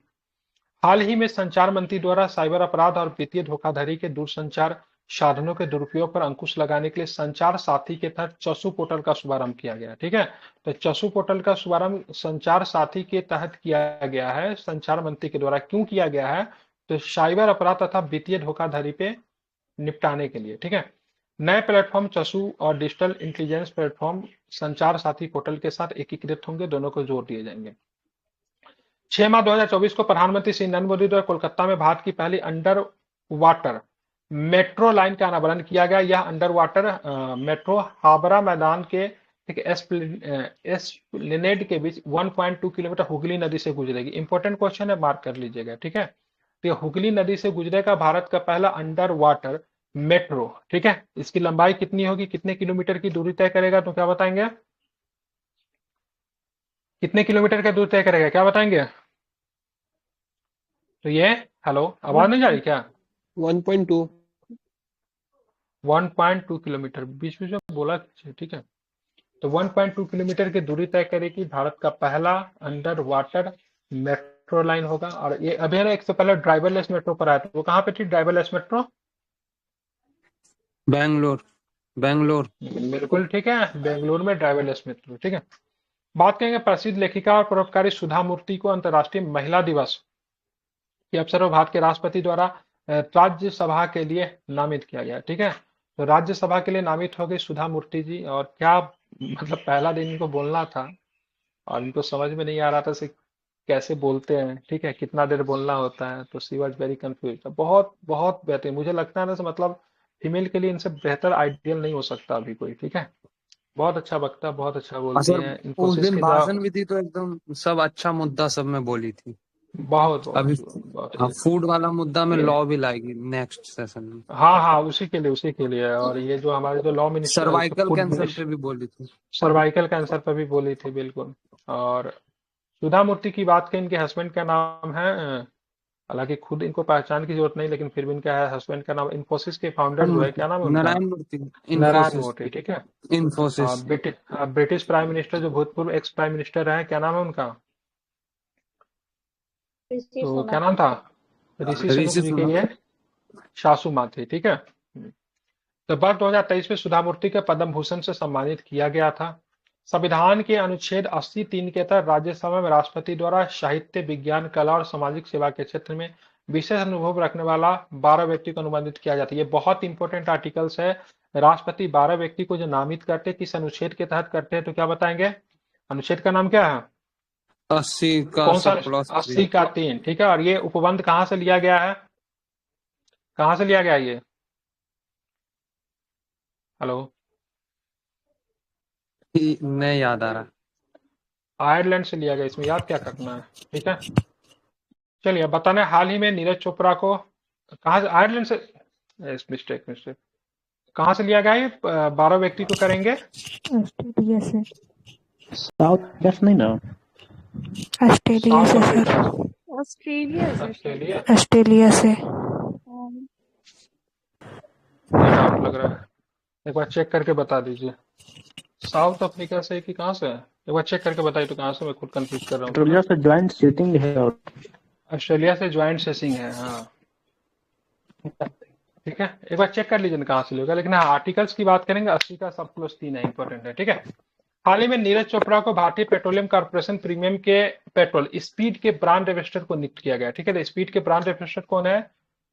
हाल ही में संचार मंत्री द्वारा साइबर अपराध और वित्तीय धोखाधड़ी के दूरसंचार साधनों के दुरुपयोग पर अंकुश लगाने के लिए संचार साथी के तहत चसु पोर्टल का शुभारंभ किया गया, ठीक है। तो चसु पोर्टल का शुभारंभ संचार साथी के तहत किया गया है, संचार मंत्री के द्वारा। क्यों किया गया है? तो साइबर अपराध तथा वित्तीय धोखाधड़ी पे निपटाने के लिए, ठीक है। नए प्लेटफॉर्म चसु और डिजिटल इंटेलिजेंस प्लेटफॉर्म संचार साथी पोर्टल के साथ एकीकृत होंगे, दोनों को जोड़ दिए जाएंगे। 6 मार्च 2024 को प्रधानमंत्री श्री नरेंद्र मोदी द्वारा कोलकाता में भारत की पहली अंडर वाटर मेट्रो लाइन का अनावरण किया गया। यह अंडर वाटर मेट्रो हावड़ा मैदान के एस्प्लेनेड के बीच 1.2 किलोमीटर हुगली नदी से गुजरेगी। इंपॉर्टेंट क्वेश्चन है, मार्क कर लीजिएगा, ठीक है। तो हुगली नदी से गुजरेगा भारत का पहला अंडर वाटर मेट्रो, ठीक है। इसकी लंबाई कितनी होगी, कितने किलोमीटर की दूरी तय करेगा, तो क्या बताएंगे? कितने किलोमीटर का दूरी तय करेगा, क्या बताएंगे? तो ये, हेलो, आवाज नहीं जा रही क्या? 1.2 1.2 किलोमीटर, बीच बीच में बोला कीजिए, ठीक है। तो 1.2 किलोमीटर की दूरी तय करेगी, भारत का पहला अंडर वाटर मेट्रो लाइन होगा। और ये अभी ना, एक से पहले ड्राइवरलेस मेट्रो पर आया था, वो कहाँ पे थी ड्राइवरलेस मेट्रो? बैंगलोर। बैंगलोर। बिल्कुल ठीक है, बेंगलुरु में ड्राइवरलेस मेट्रो, ठीक है। बात करेंगे प्रसिद्ध लेखिका और परोपकारी सुधा मूर्ति को अंतर्राष्ट्रीय महिला दिवस के अवसर पर भारत के राष्ट्रपति द्वारा राज्यसभा के लिए नामित किया गया। ठीक है, तो राज्यसभा के लिए नामित हो गई सुधा मूर्ति जी। और क्या मतलब पहला दिन इनको बोलना था और इनको समझ में नहीं आ रहा था से कैसे बोलते हैं, ठीक है, कितना देर बोलना होता है, तो सी वॉज वेरी कंफ्यूज। बहुत बहुत बेहतरीन, मुझे लगता है ना से मतलब फीमेल के लिए इनसे बेहतर आइडियल नहीं हो सकता अभी कोई। ठीक है, बहुत अच्छा वक्ता, बहुत अच्छा और बोलती सर हैं, उस इन्फोसिस दिन के भाषण भी थी तो एकदम सब अच्छा मुद्दा सब में बोली थी। बहुत बहुत अभी बहुत फूड वाला मुद्दा में ये लॉ भी लाएगी नेक्स्ट सेशन में। हाँ हाँ, उसी के लिए। और ये जो हमारे जो law minister, cervical food cancer पे मिनिस्टर, भी बोली थी। सर्वाइकल कैंसर पर भी बोली थी, बिल्कुल। और सुधा मूर्ति की बात करें, इनके हस्बैंड का नाम है हालांकि खुद इनको पहचान की जरूरत नहीं, लेकिन फिर भी इनका है हस्बैंड का नाम, इन्फोसिस के फाउंडर जो है, क्या नाम है उनका? नारायण मूर्ति। नारायण इन्फोसिस। मूर्ति। ठीक है, इन्फोसिस। ब्रिटिश प्राइम मिनिस्टर जो भूतपूर्व एक्स प्राइम मिनिस्टर है, क्या नाम है उनका? ऋषि तो क्या सुनक। नाम था? ऋषि सुनक ऋषि जी के सुनक। ये सासू माँ थी। ठीक है, तो वर्ष 2023 में सुधा मूर्ति को पद्म भूषण से सम्मानित किया गया था। संविधान के अनुच्छेद 80(3) के तहत राज्यसभा में राष्ट्रपति द्वारा साहित्य, विज्ञान, कला और सामाजिक सेवा के क्षेत्र में विशेष अनुभव रखने वाला 12 व्यक्ति को अनुबंधित किया जाता है। ये बहुत इंपॉर्टेंट आर्टिकल्स है। राष्ट्रपति 12 व्यक्ति को जो नामित करते हैं, किस अनुच्छेद के तहत करते हैं, तो क्या बताएंगे? अनुच्छेद का नाम क्या है? 80 का कौन सा? सब प्लस 80 का 3। ठीक है, और ये उपबंध कहाँ से लिया गया है? कहाँ से लिया गया ये? हेलो, नहीं याद आ रहा। आयरलैंड से लिया गया। इसमें याद क्या करना है? ठीक है, चलिए बताने। हाल ही में नीरज चोपड़ा को कहाँ से? आयरलैंड से। मिस्टेक। कहाँ से लिया गया ये? 12 व्यक्ति को करेंगे ऑस्ट्रेलिया से। साउथ वेस्ट नहीं ना? ऑस्ट्रेलिया साउथ से अफ्रीका सर। से। ऑस्ट्रेलिया से ऑस्ट्रेलिया ऑस्ट्रेलिया से। में डाउट लग रहा है, एक बार चेक करके बता दीजिए। साउथ अफ्रीका से कि कहाँ से है? एक बार चेक करके बताइए तो कहाँ से, मैं खुद कंफ्यूज कर रहा हूँ ऑस्ट्रेलिया से ज्वाइंट सीटिंग है और ऑस्ट्रेलिया से ज्वाइंट सेसिंग है, हाँ। ठीक है, एक बार चेक कर लीजिए ना कहाँ से लेगा। लेकिन हाँ, आर्टिकल्स की बात करेंगे, 80 का सब प्लस 3 है, इंपॉर्टेंट है। ठीक है, हाल ही में नीरज चोपड़ा को भारतीय पेट्रोलियम कॉर्पोरेशन प्रीमियम के पेट्रोल स्पीड के ब्रांड एम्बेसडर को नियुक्त किया गया। ठीक है, तो स्पीड के ब्रांड एम्बेसडर कौन है?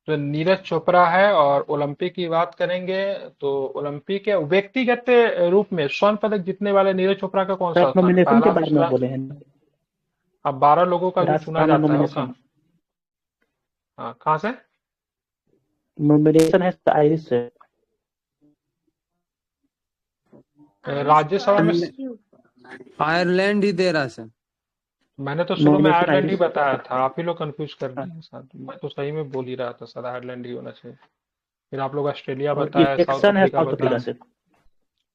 तो नीरज चोपड़ा है। और ओलंपिक की बात करेंगे तो ओलंपिक के व्यक्तिगत रूप में स्वर्ण पदक जीतने वाले नीरज चोपड़ा का कौन सा स्थान? नॉमिनेशन के पहला, बारे में दूसरा? बोले हैं। अब 12 लोगों का जो चुना राजस्थान में जाता है वो कहाँ? नॉमिनेशन हाँ, कहाँ से? नॉमिनेशन है आइरिश से। राज्यसभा में। आयरलैंड ही दे रहा सर। मैंने तो शुरू में नॉमिनेशन आयरलैंड ही आइरिश। बताया था, आप ही लोग कंफ्यूज कर दिए साथ। मैं तो सही में बोल ही रहा था सर, आयरलैंड ही होना चाहिए। फिर आप लोग ऑस्ट्रेलिया और बताया, साउथ इलेक्शन है अफ्रीका साउथ अफ्रीका बताया। से।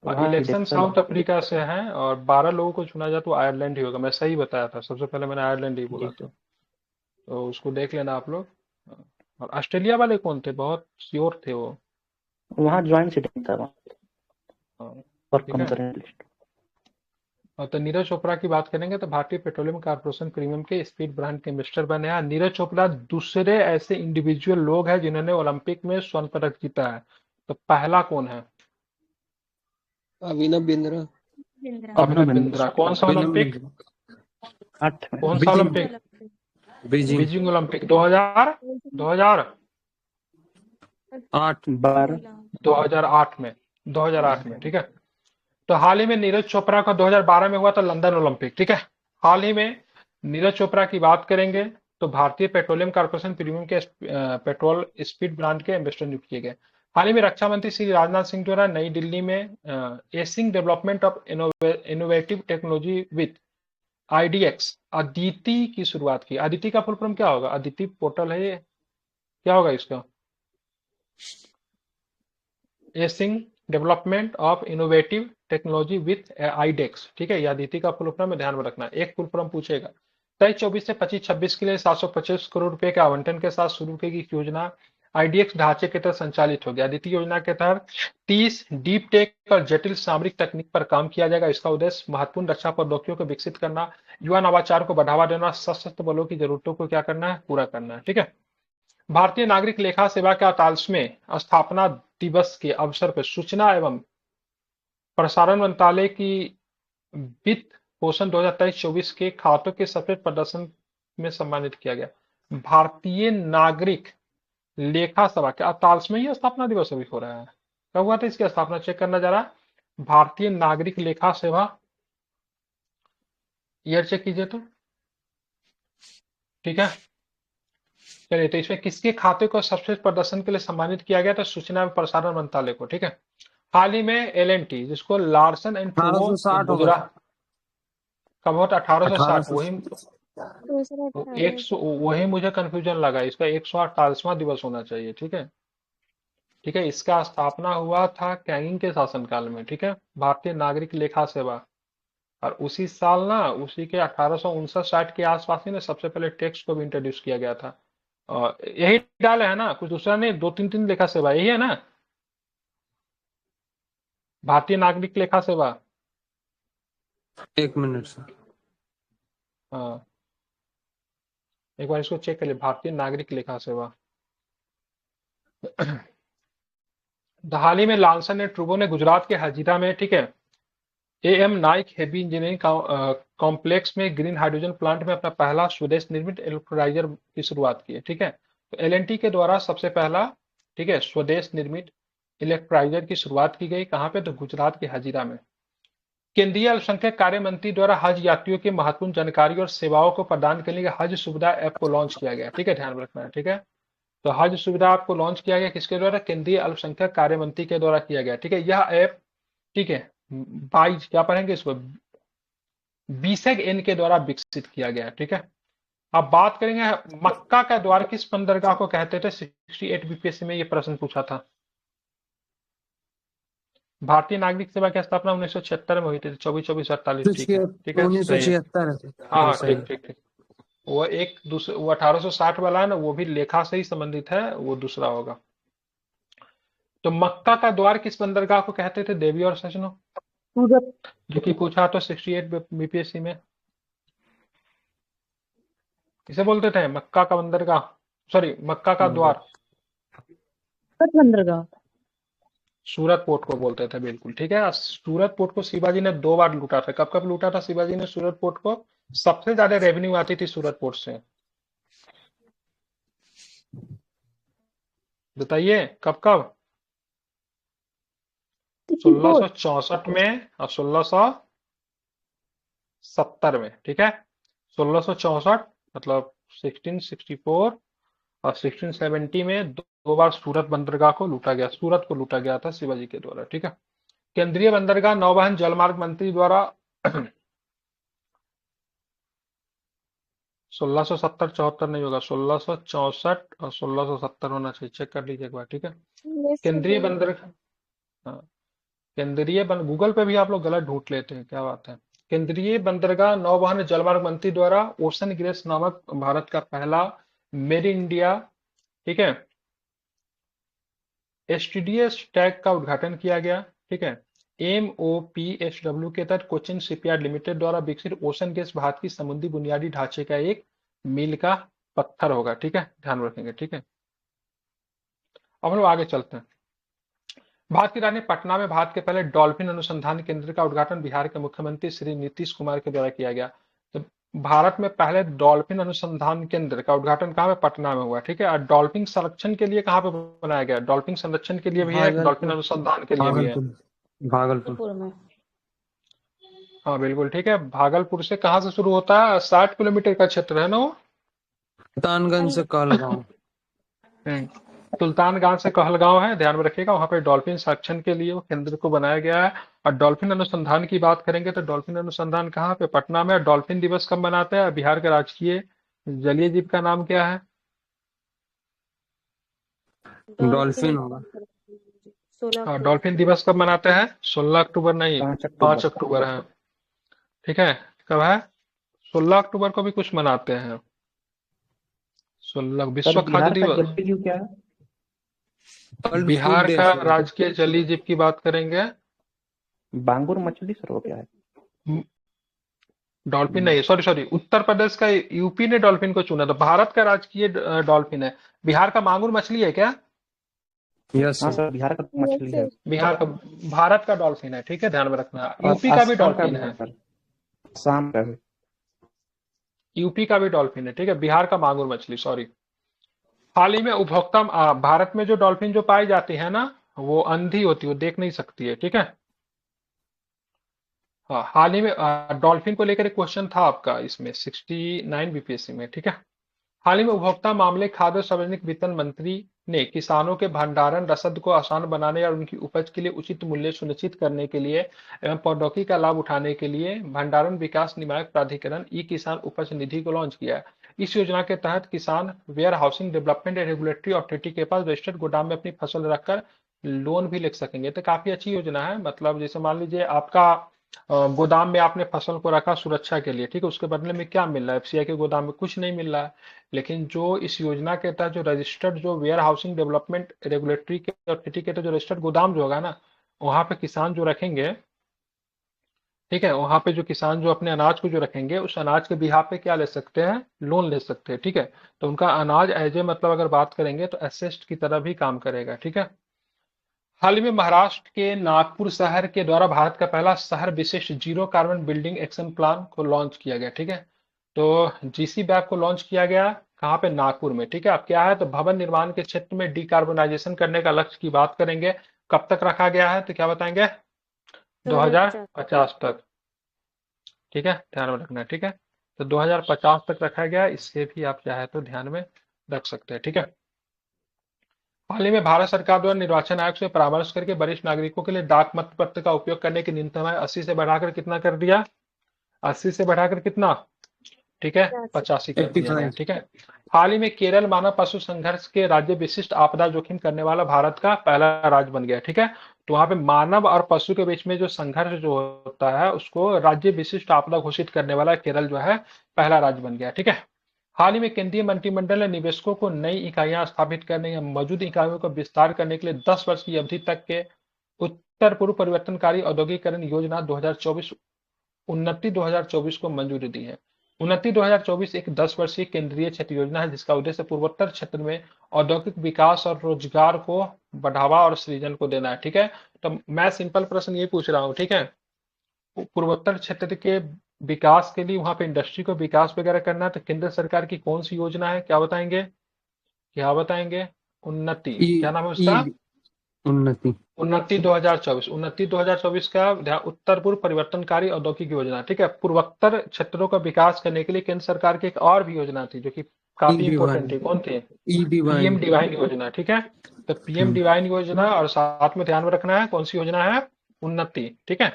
वहाँ इलेक्शन इलेक्शन साउथ अफ्रीका से है और 12 लोगों को चुना जाए तो आयरलैंड ही होगा। मैं सही बताया था, सबसे पहले मैंने आयरलैंड ही बोला था, तो उसको देख लेना आप लोग। और ऑस्ट्रेलिया वाले कौन थे? बहुत श्योर थे वो। वहाँ ज्वाइंट सीटिंग था वहाँ हाँ, और ठीक है। Concurrent list. और तो नीरज चोपड़ा की बात करेंगे तो भारतीय पेट्रोलियम कॉर्पोरेशन प्रीमियम के स्पीड ब्रांड के एम्बेसडर बने हैं। नीरज चोपड़ा दूसरे ऐसे इंडिविजुअल लोग हैं जिन्होंने ओलंपिक में स्वर्ण पदक जीता है। तो पहला कौन है? अभिनव बिंद्रा। अभिनव बिंद्रा। कौन सा ओलंपिक? 8 में कौन सा ओलंपिक? बीजिंग। बीजिंग ओलंपिक 2008 12 2008 में 2008 में। ठीक है, तो हाल ही में नीरज चोपड़ा का 2012 में हुआ था लंदन ओलंपिक। ठीक है, हाल ही में नीरज चोपड़ा की बात करेंगे तो भारतीय पेट्रोलियम कॉर्पोरेशन प्रीमियम के पेट्रोल स्पीड ब्रांड के एम्बेसडर नियुक्त किए गए। हाल ही में रक्षा मंत्री श्री राजनाथ सिंह द्वारा नई दिल्ली में acing development of innovative technology with IDX Aditi की शुरुआत की। अदिति का फुल फॉर्म क्या होगा? अदिति पोर्टल है ये, क्या होगा इसका? Acing development of innovative technology with IDEX। ठीक है, ये अदिति का फुल फॉर्म में ध्यान में रखना। एक फुल फॉर्म पूछेगा। 23-24 से 25-26 के लिए 725 करोड़ रुपए के आवंटन के साथ शुरू की गई योजना IDX ढांचे के तहत संचालित होगी। अदिति योजना के तहत 30 डीप टेक और जटिल सामरिक तकनीक पर काम किया जाएगा। इसका उद्देश्य महत्वपूर्ण रक्षा प्रौद्योगिकियों को विकसित करना, युवा नवाचार को बढ़ावा देना, सशस्त्र बलों की जरूरतों को क्या करना है? पूरा करना है। ठीक है, भारतीय नागरिक लेखा सेवा के 48वें स्थापना दिवस के अवसर पर सूचना एवं प्रसारण मंत्रालय की वित्त पोषण 2023-24 के खातों के सफेद प्रदर्शन में सम्मानित किया गया। भारतीय नागरिक लेखा सभा के 48वां ही स्थापना दिवस अभी हो रहा है। कब हुआ था इसकी स्थापना, चेक करना जा रहा। भारतीय नागरिक लेखा सेवा, ईयर चेक कीजिए तो, ठीक है। चलिए, तो इसमें किसके खाते को सर्वश्रेष्ठ प्रदर्शन के लिए सम्मानित किया गया था, सूचना एवं प्रसारण मंत्रालय को, ठीक है। हाल ही में एल&टी, जिसको लार्सन एंड टूब्रो 1860 होगा। गुजरात, कब हुआ था, 1860, 1800 वही दूसरा वही मुझे कंफ्यूजन लगा, इसका 148वां दिवस होना चाहिए, ठीक है। ठीक है, इसका स्थापना हुआ था कैंगिंग के शासनकाल में, ठीक है, भारतीय नागरिक लेखा सेवा। और उसी साल ना, उसी के 1859-60 के आसपास ही ना सबसे पहले टैक्स को भी इंट्रोड्यूस किया गया था। यही डाले है ना, कुछ दूसरा नहीं, 2-3 लेखा सेवा यही है ना, भारतीय नागरिक लेखा सेवा। 1 मिनट सर। हाँ, एक बार इसको चेक कर लिए, भारतीय नागरिक लेखा सेवा। हाल ही में लार्सन एंड टूब्रो ने गुजरात के हजीरा में, ठीक है, am Naik heavy engineering complex में ग्रीन हाइड्रोजन प्लांट में अपना पहला स्वदेश निर्मित इलेक्ट्रोलाइजर की शुरुआत की है, ठीक है। तो एल&टी के द्वारा सबसे पहला, ठीक है, स्वदेश निर्मित इलेक्ट्रोलाइजर की शुरुआत की गई, कहां पे, तो गुजरात के हजीरा में। केंद्रीय अल्पसंख्यक कार्य मंत्री द्वारा हज यात्रियों की महत्वपूर्ण जानकारी और सेवाओं को प्रदान करने के हज सुविधा ऐप को लॉन्च किया गया, ठीक है, ध्यान रखना है, ठीक है। तो हज सुविधा ऐप को लॉन्च किया गया किसके द्वारा, केंद्रीय अल्पसंख्यक कार्य मंत्री के द्वारा किया गया, ठीक है। यह ऐप, ठीक है, 22 क्या पढ़ेंगे इसको, BSEG-N के द्वारा विकसित किया गया, ठीक है। अब बात करेंगे मक्का का द्वार किस बंदरगाह को कहते थे, 68 बीपीएससी में ये प्रश्न पूछा था। भारतीय नागरिक सेवा की स्थापना 1976 में हुई थी, 24-24-48, ठीक है, ठीक है, सही है। 1976 हाँ, सही। ठीक ठीक ठीक। वो एक दूसरे, वो 1860 वाला है ना, वो भी लेखा से ही संबंधित है, वो दूसरा होगा। तो मक्का का द्वार किस बंदरगाह को कहते थे, देवी और सजनों, जो कि पूछा तो 68 बीपीएससी में। किसे बोलते थे, मक्का का बंदरगाह, सॉरी, मक्का का द्वार, बंदरगाह। सूरत पोर्ट को बोलते थे, बिल्कुल ठीक है। सूरत पोर्ट को शिवाजी ने 2 बार लूटा था। कब कब लूटा था शिवाजी ने सूरत पोर्ट को, सबसे ज्यादा रेवेन्यू आती थी सूरत पोर्ट से, बताइए कब कब, 1664 में और 1670 में, ठीक है। 1664 मतलब 1664 और 1670 में 2 बार सूरत बंदरगाह को लूटा गया, सूरत को लूटा गया था शिवाजी के द्वारा, ठीक है। केंद्रीय बंदरगाह नौवहन जलमार्ग मंत्री द्वारा 1670-74 नहीं होगा, 1664 और 1670 होना चाहिए, चेक कर लीजिए एक बार, ठीक है। केंद्रीय बंदरगाह, हाँ, गूगल पे भी आप लोग गलत ढूंढ लेते हैं, क्या बात है। केंद्रीय बंदरगाह नौवहन जलमार्ग मंत्री द्वारा ओशन ग्रेस नामक भारत का पहला मेड इन इंडिया, ठीक है, एसटीडीएस टैग का उद्घाटन किया गया, ठीक है। MOPSW के तहत कोचिन शिपयार्ड लिमिटेड द्वारा विकसित ओशन गैस भारत की समुद्री बुनियादी ढांचे का एक मील का पत्थर होगा, ठीक है, ध्यान रखेंगे, ठीक है। अब हम लोग आगे चलते हैं। भारत की राजधानी पटना में भारत के पहले डॉल्फिन अनुसंधान केंद्र का उद्घाटन बिहार के मुख्यमंत्री श्री नीतीश कुमार के द्वारा किया गया। तो भारत में पहले डॉल्फिन अनुसंधान केंद्र का उद्घाटन कहाँ पे, पटना में हुआ, ठीक है। और डॉल्फिन संरक्षण के लिए कहाँ पे बनाया गया, डॉल्फिन संरक्षण के लिए भी है, डॉल्फिन अनुसंधान के लिए भी है, भागलपुर में। हाँ बिल्कुल ठीक है। भागलपुर से कहाँ से शुरू होता है, 60 किलोमीटर का क्षेत्र है ना वो, सुल्तानगंज से कहलगांव। सुल्तानगंज से कहलगांव है, ध्यान में रखिएगा। वहां पे डॉल्फिन संरक्षण के लिए वो केंद्र को बनाया गया है। और डॉल्फिन अनुसंधान की बात करेंगे तो डॉल्फिन अनुसंधान कहाँ पे, पटना में। डॉल्फिन दिवस कब मनाते हैं, बिहार के राजकीय जलीय जीव का नाम क्या है, डॉल्फिन होगा। हाँ, डॉल्फिन दिवस कब मनाते हैं, 16 अक्टूबर नहीं, 5 अक्टूबर है, ठीक है। कब है, 16 अक्टूबर को भी कुछ मनाते हैं, 16 विश्व खाद्य दिवस। क्या है, बिहार का राजकीय जलीय जीव की बात करेंगे, बांगुर मछली सर, वो क्या है, डॉल्फिन नहीं, सॉरी, उत्तर प्रदेश का, यूपी ने डॉल्फिन को चुना था। भारत का राजकीय डॉल्फिन है, बिहार का मांगुर मछली है क्या, यस हाँ सर, बिहार का मछली है, बिहार का, भारत का डॉल्फिन है, ठीक है, ध्यान में रखना। यूपी का भी डॉल्फिन है, शाम का है, यूपी का भी डॉल्फिन है, ठीक है, बिहार का मांगुर मछली, सॉरी। हाल ही में भारत में जो डॉल्फिन जो पाई जाती है ना, वो अंधी होती है, वो देख नहीं सकती है, ठीक है। हाँ, हाल ही में डॉल्फिन को लेकर एक क्वेश्चन था आपका इसमें 69 बीपीएससी में, ठीक है। हाल ही में उपभोक्ता मामले, खाद्य और सार्वजनिक वितरण मंत्री ने किसानों के भंडारण रसद को आसान बनाने और उनकी उपज के लिए उचित मूल्य सुनिश्चित करने के लिए एवं प्रौद्योगिकी का लाभ उठाने के लिए भंडारण विकास नियामक प्राधिकरण ई किसान उपज निधि को लॉन्च किया है। इस योजना के तहत किसान warehousing development and regulatory authority के पास रजिस्टर्ड गोदाम में अपनी फसल रखकर लोन भी ले सकेंगे। तो काफी अच्छी योजना है। मतलब जैसे मान लीजिए आपका गोदाम में आपने फसल को रखा सुरक्षा के लिए, ठीक है, उसके बदले में क्या मिल रहा है? एफसीआई के गोदाम में कुछ नहीं मिल रहा है। लेकिन जो इस योजना के तहत जो रजिस्टर्ड जो वेयर हाउसिंग डेवलपमेंट रेगुलेटरी के अथॉरिटी के तहत जो रजिस्टर्ड गोदाम जो होगा ना, वहां पे किसान जो रखेंगे, ठीक है, वहां पे जो किसान जो अपने अनाज को जो रखेंगे, उस अनाज के बिहार पे क्या ले सकते हैं? लोन ले सकते हैं, ठीक है। तो उनका अनाज एज ए मतलब अगर बात करेंगे तो एसेट की तरह भी काम करेगा, ठीक है। हाल ही में महाराष्ट्र के नागपुर शहर के द्वारा भारत का पहला शहर विशिष्ट zero carbon building action plan को लॉन्च किया गया, ठीक है। तो जीसी बैप को लॉन्च किया गया कहाँ पे? नागपुर में, ठीक है। अब क्या है, तो भवन निर्माण के क्षेत्र में डिकार्बोनाइजेशन करने का लक्ष्य की बात करेंगे। कब तक रखा गया है, तो क्या बताएंगे? 2050। 2050 तक, ठीक है, ध्यान में रखना है, ठीक है। तो 2050 तक रखा गया है, इससे भी आप चाहे तो ध्यान में रख सकते हैं, ठीक है। हाल ही में भारत सरकार द्वारा निर्वाचन आयोग से परामर्श करके वरिष्ठ नागरिकों के लिए डाक मत पत्र का उपयोग करने की न्यूनतम आयु 80 से बढ़ाकर कितना कर दिया? 80 से बढ़ाकर कितना? ठीक है, 85 कर दिया गया, 85। ठीक है। हाल ही में केरल मानव पशु संघर्ष के राज्य विशिष्ट आपदा जोखिम करने वाला भारत का पहला राज्य बन गया, ठीक है। तो वहां पे मानव और पशु के बीच में जो संघर्ष जो होता है उसको राज्य विशिष्ट आपदा घोषित करने वाला केरल जो है पहला राज्य बन गया, ठीक है। हाल ही में केंद्रीय मंत्रिमंडल ने निवेशकों को नई इकाइयां स्थापित करने या मौजूद इकाइयों का विस्तार करने के लिए 10 वर्ष की अवधि तक के उत्तर पूर्व परिवर्तनकारी औद्योगिकरण योजना 2024 उन्नति 2024 को मंजूरी दी है। उन्नति 2024 एक 10 वर्षीय केंद्रीय क्षेत्र योजना है जिसका उद्देश्य पूर्वोत्तर क्षेत्र में औद्योगिक विकास और रोजगार को बढ़ावा और सृजन को देना है, ठीक है। तो मैं सिंपल प्रश्न ये पूछ रहा हूँ, ठीक है, पूर्वोत्तर क्षेत्र के विकास के लिए वहां पे इंडस्ट्री को विकास वगैरह करना है, तो केंद्र सरकार की कौन सी योजना है? क्या बताएंगे? क्या बताएंगे? उन्नति, क्या नाम है उसका? उन्नति। उन्नति 2024। उन्नति 2024 का उत्तर पूर्व परिवर्तनकारी औद्योगिक योजना, ठीक है। पूर्वोत्तर क्षेत्रों का विकास करने के लिए केंद्र सरकार की एक और भी योजना थी जो कि काफी इंपॉर्टेंट थी। कौन थी? पीएम डिवाइन योजना, ठीक है। तो पीएम डिवाइन योजना, और साथ में ध्यान में रखना है कौन सी योजना है? उन्नति, ठीक है।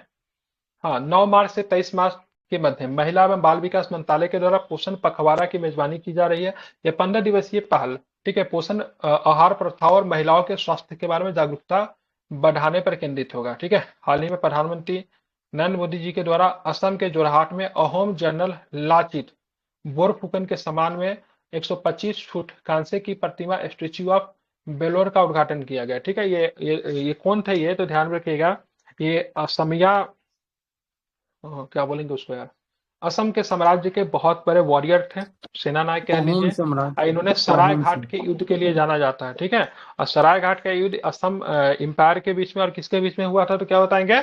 हाँ, 9 मार्च से 23 मार्च के मध्य महिला एवं बाल विकास मंत्रालय के द्वारा पोषण पखवाड़ा की मेजबानी की जा रही है। यह 15 दिवसीय पहल, ठीक है, पोषण आहार प्रथाओं और महिलाओं के स्वास्थ्य के बारे में जागरूकता बढ़ाने पर केंद्रित होगा, ठीक है। हाल ही में प्रधानमंत्री नरेंद्र मोदी जी के द्वारा असम के जोरहाट में अहोम जनरल लाचित बोरफुकन के सम्मान में 125 फुट कांसे की प्रतिमा स्टेच्यू ऑफ बेलोर का उद्घाटन किया गया, ठीक है। ये कौन थे? ये तो ध्यान में रखिएगा, ये असमिया क्या बोलेंगे उसको यार, असम के साम्राज्य के बहुत बड़े वॉरियर थे, सेना नायक कह अहोम लीजिए। सम्राट। इन्होंने सराय अहोम घाट के युद्ध के लिए जाना जाता है, ठीक है। और सराय घाट का युद्ध असम एम्पायर के बीच में और किसके बीच में हुआ था, तो क्या बताएंगे?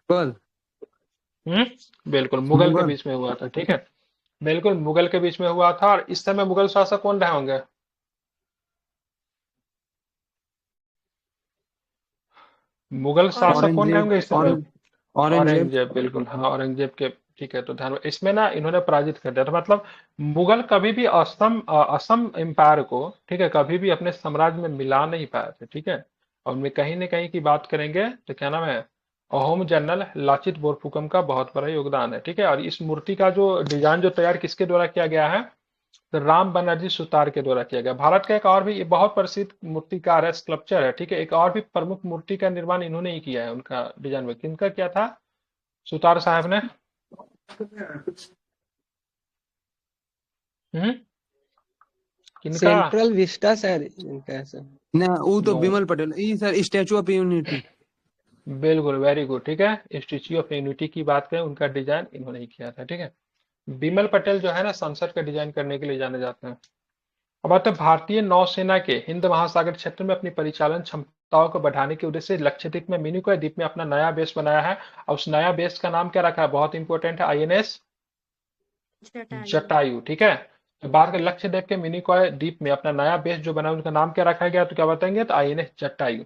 मुगल। बिल्कुल, मुगल के मुगल। बीच में हुआ था, ठीक है। बिल्कुल मुगल के बीच में हुआ था। और इस समय मुगल शासक कौन रहे होंगे? मुगल शासक कौन रहे औरंगजेब। होंगे इस समय? औरंगजेब। औरंगजेब, बिल्कुल, हाँ, औरंगजेब के, ठीक है। तो ध्यान में इसमें ना इन्होंने पराजित कर दिया था। मतलब मुगल कभी भी असम एम्पायर को, ठीक है, कभी भी अपने साम्राज्य में मिला नहीं पाए थे, ठीक है। और उनमें कहीं न कहीं की बात करेंगे तो क्या नाम है, अहोम जनरल लाचित बोरफुकन का बहुत बड़ा योगदान है, ठीक है। और इस मूर्ति का जो डिजाइन जो तैयार किसके द्वारा किया गया है, तो राम बनर्जी सुतार के द्वारा किया गया। भारत का एक और भी बहुत प्रसिद्ध मूर्तिकार है, स्कल्पचर है, ठीक है। एक और भी प्रमुख मूर्ति का निर्माण इन्होंने ही किया है, उनका डिजाइन में किनका क्या था? सुतार साहब ने। किनका? सेंट्रल विस्टा शायद इनका ऐसा। ना, वो तो नो, बिमल पटेल। ये सर स्टैचू ऑफ यूनिटी। बिल्कुल, वेरी गुड, ठीक है। स्टेच्यू ऑफ यूनिटी की बात करें, उनका डिजाइन इन्होंने ही किया था, ठीक है। बिमल पटेल जो है ना, संसद का डिजाइन करने के लिए जाने जाते हैं। अब आते हैं भारतीय नौसेना के हिंद महासागर क्षेत्र में अपनी परिचालन क्षमताओं को बढ़ाने के उद्देश्य से लक्षद्वीप में मिनिकॉय द्वीप में अपना नया बेस बनाया है। और उस नया बेस का नाम क्या रखा है? बहुत इंपॉर्टेंट है, आईएनएस जटायु। जटायु, ठीक है। तो बाहर के लक्षद्वीप के मिनिकॉय द्वीप में अपना नया बेस जो बना उनका नाम क्या रखा गया, तो क्या बताएंगे, तो आईएनएस जटायु।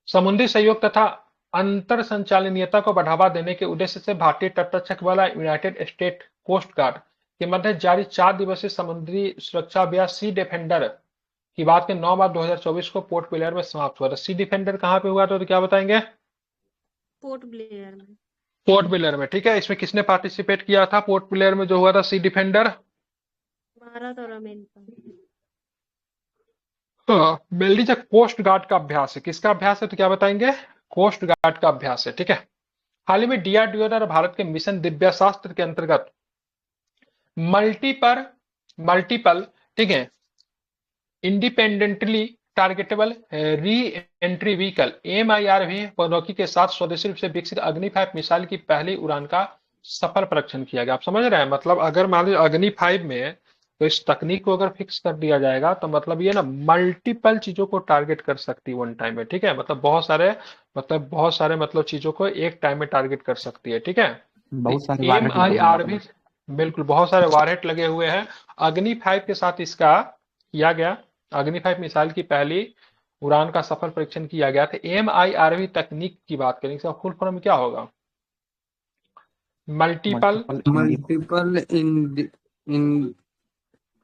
समुद्री सहयोग तथा अंतर संचालनीयता को बढ़ावा देने के उद्देश्य से भारतीय तटरक्षक बल यूनाइटेड स्टेट कोस्ट गार्ड के मध्य जारी 4 दिवसीय समुद्री सुरक्षा अभ्यास सी डिफेंडर की बात के 9 मार्च 2024 को पोर्ट ब्लेयर में समाप्त हुआ था। सी डिफेंडर कहाँ पे हुआ था, तो क्या बताएंगे, पोर्ट ब्लेयर में। पोर्ट ब्लेयर में, ठीक है। इसमें किसने पार्टिसिपेट किया था, पोर्ट ब्लेयर में जो हुआ था सी डिफेंडर, भारत और अमेरिका। मेलडी जो कोस्ट गार्ड का अभ्यास है, किसका अभ्यास है, तो क्या बताएंगे, कोस्ट गार्ड का अभ्यास है, ठीक है। हाल ही में डीआरडीओ द्वारा भारत के मिशन दिव्यास्त्र के अंतर्गत मल्टीपल, ठीक है, independently targetable re entry vehicle MIRV प्रौद्योगिकी के साथ स्वदेशी रूप से विकसित अग्नि 5 मिसाइल की पहली उड़ान का सफल परीक्षण किया गया। आप समझ रहे हैं, मतलब अगर मान लीजिए अग्नि 5 में तो इस तकनीक को अगर फिक्स कर दिया जाएगा तो मतलब ये ना मल्टीपल चीजों को टारगेट कर सकती है वन टाइम में, ठीक है। मतलब बहुत सारे मतलब चीजों को एक टाइम में टारगेट कर सकती है, ठीक है। बहुत सारे वारंट लगे हैं MIRV, मतलब। बिल्कुल बहुत सारे वारहेड लगे हुए हैं। अग्नि 5 के साथ इसका किया गया, अग्नि 5 मिसाइल की पहली उड़ान का सफल परीक्षण किया गया था। MIRV तकनीक की बात करें, इसका फुल फॉर्म क्या होगा, multiple multiple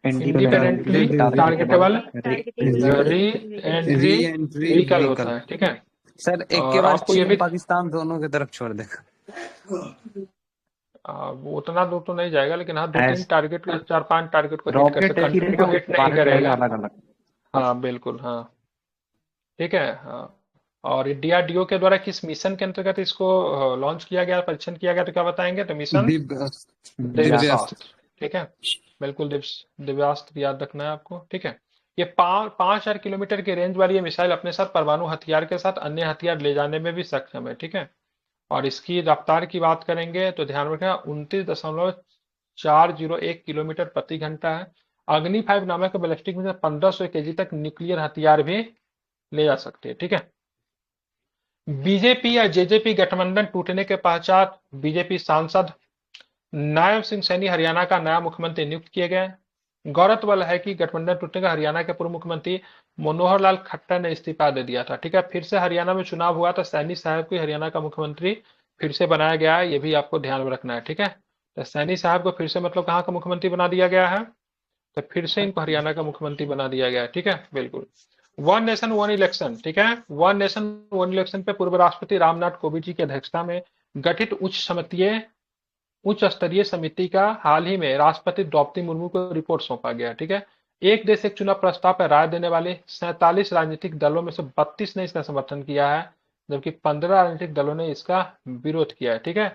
independently targetable re entry re entry vehicle होता है, ठीक है। सर एक के और बाद आपको ये चीन भी पाकिस्तान दोनों की तरफ छोड़ देगा। वो उतना दूर तो नहीं जाएगा, लेकिन हाँ 2-3 ऐस- टारगेट को, 4-5 टारगेट को हिट कर रॉकेट सकता, एक ही कंट्री को हिट नहीं वारंट रहेगा करेगा। अलग अलग। हाँ बिल्कुल, हाँ ठीक है, हाँ। और डीआरडीओ के द्वारा किस मिशन के अंतर्गत इसको लॉन्च किया गया, परीक्षण किया गया, तो क्या बताएंगे, तो मिशन दिव्यास्त्र। दिव्यास्त्र, ठीक है। बिल्कुल दिव्यास्त्र याद रखना है आपको, ठीक है। ये 5,000 किलोमीटर की रेंज वाली ये मिसाइल अपने साथ परमाणु हथियार के साथ अन्य हथियार ले जाने में भी सक्षम है, ठीक है। और इसकी रफ्तार की बात करेंगे तो ध्यान रखना 29.401 किलोमीटर प्रति घंटा है। अग्नि 5 नामक बैलिस्टिक मिसाइल 1500 केजी तक न्यूक्लियर हथियार भी ले जा सकते हैं, ठीक है। बीजेपी या जेजेपी गठबंधन टूटने के पश्चात बीजेपी सांसद नायब सिंह सैनी हरियाणा का नया मुख्यमंत्री नियुक्त किए गए। गौरतलब है कि गठबंधन टूटने का हरियाणा के पूर्व मुख्यमंत्री मनोहर लाल खट्टर ने इस्तीफा दे दिया था, ठीक है। फिर से हरियाणा में चुनाव हुआ तो सैनी साहब को हरियाणा का मुख्यमंत्री फिर से बनाया गया है, ये भी आपको ध्यान में रखना है, ठीक है। तो सैनी साहब को फिर से मतलब कहाँ का मुख्यमंत्री बना दिया गया है, तो फिर से इनको हरियाणा का मुख्यमंत्री बना दिया गया है, ठीक है, बिल्कुल। वन नेशन वन इलेक्शन, ठीक है। वन नेशन वन इलेक्शन पे पूर्व राष्ट्रपति रामनाथ कोविंद जी की अध्यक्षता में गठित उच्च स्तरीय समिति का हाल ही में राष्ट्रपति द्रौपदी मुर्मू को रिपोर्ट सौंपा गया, ठीक है। एक देश एक चुनाव प्रस्ताव पर राय देने वाले 47 राजनीतिक दलों में से 32 ने इसका समर्थन किया है, जबकि 15 राजनीतिक दलों ने इसका विरोध किया है, ठीक है।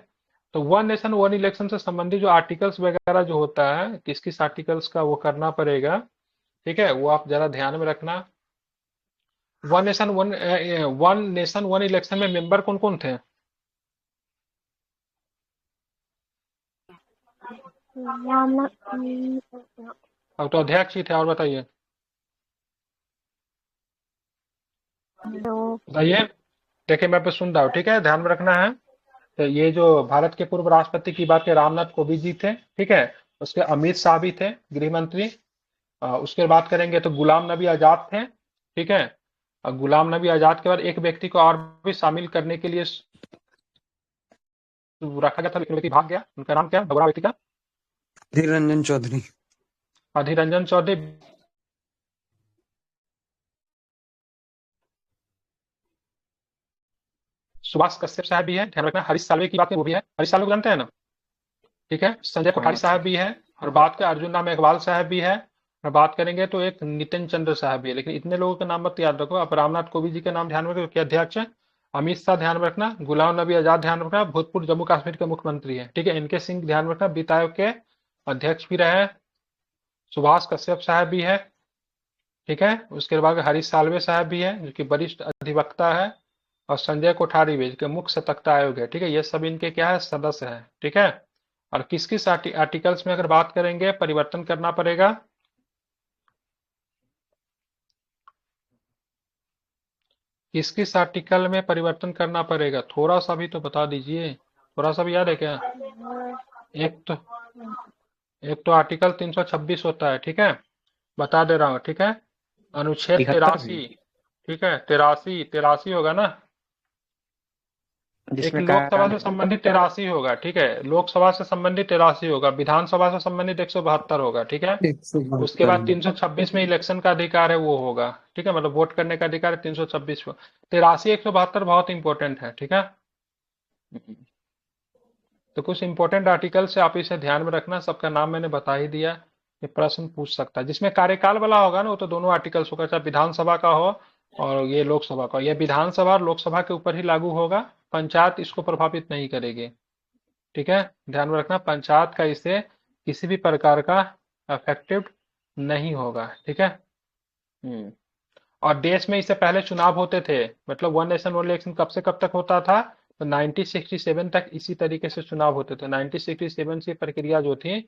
तो वन नेशन वन इलेक्शन से संबंधित जो आर्टिकल्स वगैरह जो होता है, किस किस आर्टिकल्स का वो करना पड़ेगा, ठीक है, वो आप जरा ध्यान में रखना। वन नेशन वन इलेक्शन में मेंबर कौन कौन थे, अब तो अध्यक्ष ही थे, और बताइए बताइए। देखिए मैं पे सुन रहा हूँ, ठीक है, ध्यान में रखना है। तो ये जो भारत के पूर्व राष्ट्रपति की बात के रामनाथ कोविंद जी थे, ठीक है। उसके अमित शाह भी थे गृह मंत्री। उसके बात करेंगे तो गुलाम नबी आजाद थे, ठीक है। गुलाम नबी आजाद के बाद एक व्यक्ति को और भी शामिल करने के लिए रखा गया था, लेकिन व्यक्ति भाग गया, उनका नाम क्या, दोबारा व्यक्ति का, अधीर रंजन चौधरी। अधीर रंजन चौधरी। सुभाष कश्यप साहब भी है, ध्यान रखना। हरीश साल्वे की बात है वो भी है, हरीश साल्वे को जानते हैं ना, ठीक है। संजय कोठारी साहब भी है, और बात के अर्जुन राम मेघवाल साहब भी है, और बात करेंगे तो एक नितिन चंद्र साहब भी है। लेकिन इतने लोगों का नाम मत याद रखो, अब रामनाथ कोविंद जी के नाम ध्यान में रखो कि अध्यक्ष है। अमित शाह ध्यान में रखना, गुलाम नबी आजाद ध्यान रखना, भूतपूर्व जम्मू कश्मीर के मुख्यमंत्री है, ठीक है। इनके सिंह ध्यान रखना, वित्त आयोग के अध्यक्ष भी रहे। सुभाष कश्यप साहब भी है, ठीक है। उसके बाद हरीश साल्वे साहब भी है जो कि वरिष्ठ अधिवक्ता है, और संजय कोठारी भी जो मुख्य सतर्कता आयोग है, ठीक है। ये सब इनके क्या है, सदस्य है, ठीक है। और किस किस आर्टिकल्स में अगर बात करेंगे परिवर्तन करना पड़ेगा, किस किस आर्टिकल में परिवर्तन करना पड़ेगा, थोड़ा सा भी तो बता दीजिए, थोड़ा सा भी याद है क्या। एक तो एक तो आर्टिकल 326 होता है, ठीक है, बता दे रहा हूँ, ठीक है, अनुच्छेद 71 भी 83, ठीक है, 83 होगा ना, एक जिसमें लोकसभा से का संबंधित 83 होगा, ठीक है, लोकसभा से संबंधित 83 होगा, विधानसभा से संबंधित 172 होगा, ठीक है, उसके 172 बाद में 326 में इलेक्शन का अधिकार है, वो होगा, ठीक है, मतलब वोट करने का अधिकार है 326 को, 83 172 बहुत इंपॉर्टेंट है, ठीक है। तो कुछ इंपॉर्टेंट आर्टिकल से आप इसे ध्यान में रखना, सबका नाम मैंने बता ही दिया, ये प्रश्न पूछ सकता है, जिसमें कार्यकाल वाला होगा ना वो तो दोनों आर्टिकल्स होगा, चाहे विधानसभा का हो और ये लोकसभा का, ये विधानसभा और लोकसभा के ऊपर ही लागू होगा, पंचायत इसको प्रभावित नहीं करेगी, ठीक है, ध्यान में रखना, पंचायत का इससे किसी भी प्रकार का अफेक्टिव नहीं होगा, ठीक है। और देश में इससे पहले चुनाव होते थे, मतलब वन नेशन वन इलेक्शन कब से कब तक होता था, तो 1967 तक इसी तरीके से चुनाव होते थे, 1967 से प्रक्रिया जो थी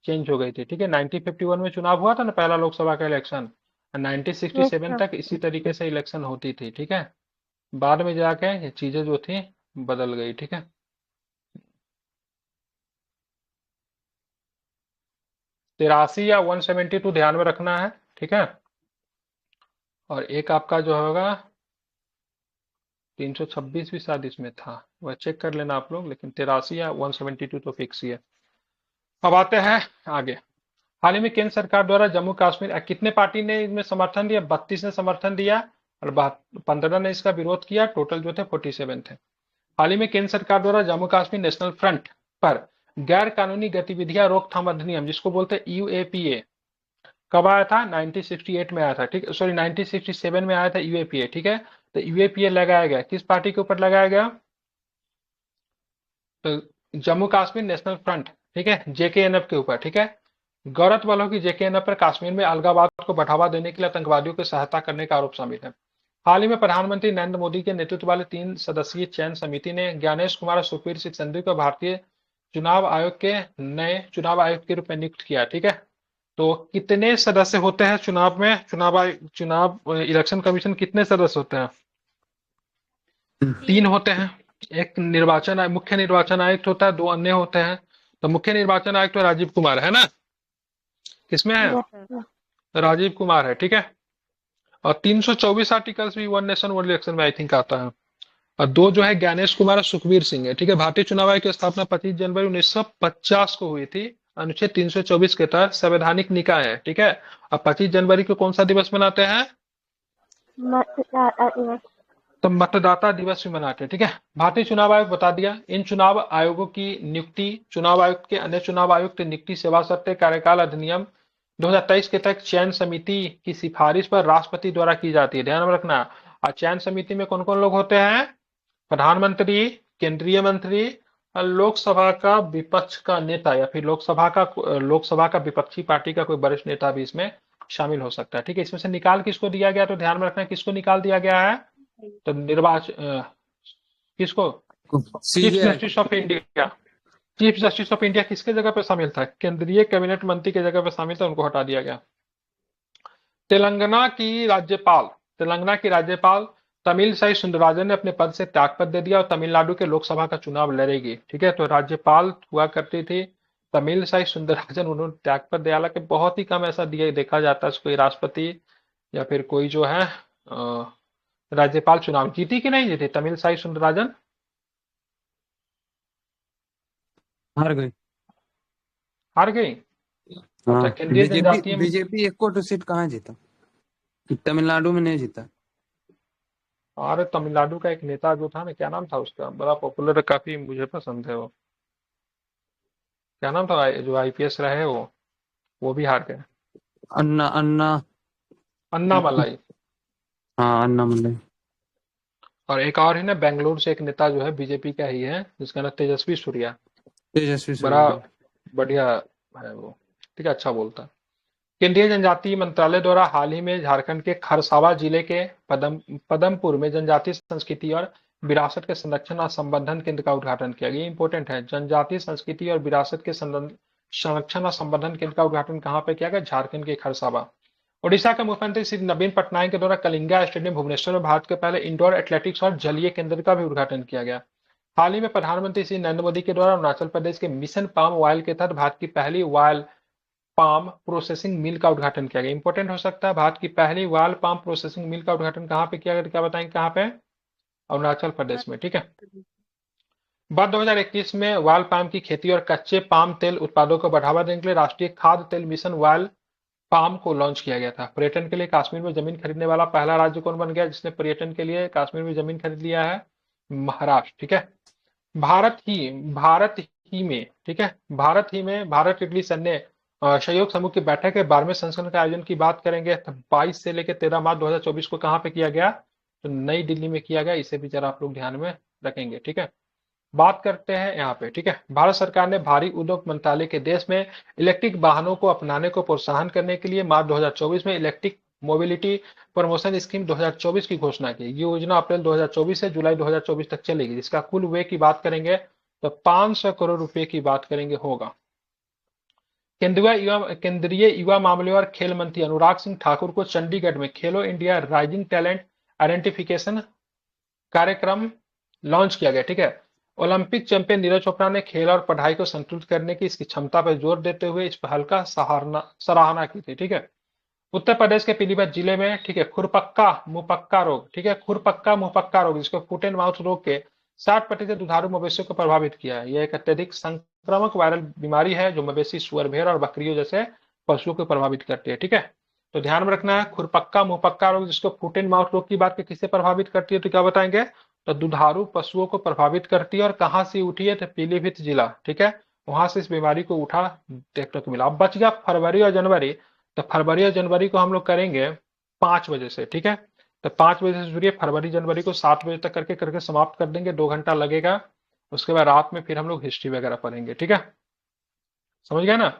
चेंज हो गई थी, ठीक है, 1951 में चुनाव हुआ था ना पहला लोकसभा का इलेक्शन, 1967 तक इसी तरीके से इलेक्शन होती थी, ठीक है, बाद में जाके ये चीजें जो थी बदल गई, ठीक है। तिरासी या 172 ध्यान में रखना है, ठीक है, और एक आपका जो होगा 326 भी शायद इसमें था, वह चेक कर लेना आप लोग, लेकिन 83 या 172 तो फिक्स ही है। अब आते हैं आगे, हाल ही में केंद्र सरकार द्वारा जम्मू कश्मीर, कितने पार्टी ने इसमें समर्थन दिया, 32 ने समर्थन दिया और 15 ने इसका विरोध किया, टोटल जो थे 47 थे। हाल ही में केंद्र सरकार द्वारा जम्मू कश्मीर नेशनल फ्रंट पर गैर कानूनी गतिविधियां रोकथाम अधिनियम, जिसको बोलते हैं यूएपीए, कब आया था, 1968 में आया था, ठीक, सॉरी 1967 में आया था यूएपीए, ठीक है, तो यूएपीए लगाया गया, किस पार्टी के ऊपर लगाया गया, तो जम्मू कश्मीर नेशनल फ्रंट, ठीक है, जेकेएनएफ के ऊपर, ठीक है, गौरतलब वालों की जेकेएनएफ पर कश्मीर में अलगाववाद को बढ़ावा देने के लिए आतंकवादियों की सहायता करने का आरोप शामिल है। हाल ही में प्रधानमंत्री नरेंद्र मोदी के नेतृत्व वाले 3 सदस्यीय चयन समिति ने ज्ञानेश कुमार और सुखबीर सिंह संधू को भारतीय चुनाव आयोग के नए चुनाव आयुक्त के रूप में नियुक्त किया, ठीक है। तो कितने सदस्य होते हैं चुनाव में, चुनाव इलेक्शन कमीशन कितने सदस्य होते हैं, 3 होते हैं, एक मुख्य निर्वाचन आयुक्त होता है, 2 अन्य होते हैं, तो मुख्य निर्वाचन आयुक्त तो राजीव कुमार है ना, किसमें है, राजीव कुमार है, ठीक है, और 324 आर्टिकल्स भी वन नेशन वन इलेक्शन में आई थिंक आता है, और 2 जो है ज्ञानेश कुमार और सुखबीर सिंह है, ठीक है। भारतीय चुनाव आयोग की स्थापना 25 जनवरी 1950 को हुई थी, अनुच्छेद 324 के तहत संवैधानिक निकाय है, ठीक है, अब 25 जनवरी को कौन सा दिवस मनाते हैं, तो मतदाता दिवस भी मनाते हैं, ठीक है। भारतीय चुनाव आयोग बता दिया, इन चुनाव आयोगों की नियुक्ति चुनाव आयुक्त के अन्य चुनाव आयुक्त नियुक्ति सेवा सत्य कार्यकाल अधिनियम 2023 के तहत चयन समिति की सिफारिश पर राष्ट्रपति द्वारा की जाती है, ध्यान में रखना। और चयन समिति में कौन कौन लोग होते हैं, प्रधानमंत्री, केंद्रीय मंत्री, लोकसभा का विपक्ष का नेता या फिर लोकसभा का विपक्षी पार्टी का कोई वरिष्ठ नेता भी इसमें शामिल हो सकता है, ठीक है। इसमें से निकाल किसको दिया गया, तो ध्यान में रखना किसको निकाल दिया गया है, तो किसको, chief justice of India, chief justice of India किसके जगह पे शामिल था, केंद्रीय कैबिनेट मंत्री के जगह पे शामिल था, उनको हटा दिया गया। तेलंगाना की राज्यपाल तमिलसाई सुंदरराजन ने अपने पद से त्यागपत्र दे दिया और तमिलनाडु के लोकसभा का चुनाव लड़ेगी, ठीक है। तो राज्यपाल हुआ करती थी तमिलसाई सुंदरराजन, उन्होंने त्यागपत्र दिया, हालांकि बहुत ही कम ऐसा देखा जाता है, कोई राष्ट्रपति या फिर कोई जो है राज्यपाल चुनाव जीती कि नहीं जीती तमिलसाई सुंदरराजन, हार गई। अच्छा, हाँ, केंद्रीय जनजातीय बीजेपी एक कोट सीट कहाँ जीता, तमिलनाडु में नहीं जीता। और तमिलनाडु का एक नेता जो था ना, क्या नाम था उसका, बड़ा पॉपुलर, काफी मुझे पसंद है वो, क्या नाम था जो आईपीएस रहे वो भी हार गए, अन्नामलाई। हाँ, अन्नामलाई। और एक और है ना, बेंगलुरु से एक नेता जो है बीजेपी का ही है, जिसका नाम तेजस्वी सूर्या, बड़ा बढ़िया है वो, ठीक है, अच्छा बोलता है। केंद्रीय जनजातीय मंत्रालय द्वारा हाल ही में झारखंड के खरसावा जिले के पदमपुर में जनजातीय संस्कृति और विरासत के संरक्षण और संवर्धन केंद्र का उद्घाटन किया गया। इंपॉर्टेंट है, जनजातीय संस्कृति और विरासत के संरक्षण और संवर्धन केंद्र का उद्घाटन कहाँ पे किया गया, झारखंड के खरसावा। ओडिशा के मुख्यमंत्री श्री नवीन पटनायक के द्वारा कलिंगा स्टेडियम भुवनेश्वर में भारत के पहले इंडोर एथलेटिक्स और जलीय केंद्र का भी उद्घाटन किया गया। हाल ही में प्रधानमंत्री श्री नरेंद्र मोदी के द्वारा अरुणाचल प्रदेश के मिशन पाम ऑयल के तहत भारत की पहली ऑयल पाम प्रोसेसिंग मिल का उद्घाटन किया गया। इंपॉर्टेंट हो सकता है, भारत की पहली ऑयल पाम प्रोसेसिंग मिल का उद्घाटन कहाँ पे किया गया, क्या बताएंगे कहाँ पे? अरुणाचल प्रदेश में। ठीक है। वर्ष 2021 में ऑयल पाम की खेती और कच्चे पाम तेल उत्पादों को बढ़ावा देने के लिए राष्ट्रीय खाद्य तेल मिशन ऑयल पाम को लॉन्च किया गया था। पर्यटन के लिए कश्मीर में जमीन खरीदने वाला पहला राज्य कौन बन गया जिसने पर्यटन के लिए कश्मीर में जमीन खरीद लिया है? महाराष्ट्र। ठीक है। भारत ही में ठीक है, भारत इटली सैन्य सहयोग समूह की बैठक के 12वें संस्करण के आयोजन की बात करेंगे तो 22 से लेकर 13 मार्च 2024 को कहां पे किया गया? तो नई दिल्ली में किया गया। इसे भी जरा आप लोग ध्यान में रखेंगे। ठीक है। बात करते हैं यहाँ पे। ठीक है। भारत सरकार ने भारी उद्योग मंत्रालय के देश में इलेक्ट्रिक वाहनों को अपनाने को प्रोत्साहन करने के लिए मार्च 2024 में इलेक्ट्रिक मोबिलिटी प्रमोशन स्कीम 2024 की घोषणा की। ये योजना अप्रैल 2024 से जुलाई 2024 तक चलेगी, जिसका कुल व्यय की बात करेंगे तो 500 करोड़ रुपए की बात करेंगे होगा। केंद्रीय युवा मामले और खेल मंत्री अनुराग सिंह ठाकुर को चंडीगढ़ में खेलो इंडिया राइजिंग टैलेंट आइडेंटिफिकेशन कार्यक्रम लॉन्च किया गया। ठीक है। ओलंपिक चैंपियन नीरज चोपड़ा ने खेल और पढ़ाई को संतुलित करने की इसकी क्षमता पर जोर देते हुए इस पहल का सराहना की थी। ठीक है। उत्तर प्रदेश के पीलीभीत जिले में ठीक है खुरपक्का मुंहपक्का रोग, ठीक है, खुरपक्का मुंहपक्का रोग जिसको फुट एंड माउथ रोग के 60% दुधारू मवेशियों को प्रभावित किया है। यह एक अत्यधिक संक्रामक वायरल बीमारी है जो मवेशी, सुअर, भेड़ और बकरियों जैसे पशुओं को प्रभावित करती है। ठीक है। तो ध्यान में रखना है, खुरपक्का मुंहपक्का रोग जिसको फुट एंड माउथ रोग की बात किसे प्रभावित करती है तो क्या बताएंगे? तो दुधारू पशुओं को प्रभावित करती है। और कहां से उठी है? तो पीलीभीत जिला। ठीक है। वहां से इस बीमारी को उठा देखने को मिला। अब बच गया फरवरी और जनवरी। तो फरवरी और जनवरी को हम लोग करेंगे 5 बजे से। ठीक है। तो 5 बजे से जुड़िए, फरवरी जनवरी को 7 बजे तक करके समाप्त कर देंगे। 2 घंटा लगेगा। उसके बाद रात में फिर हम लोग हिस्ट्री वगैरह पढ़ेंगे। ठीक है। समझ गए ना?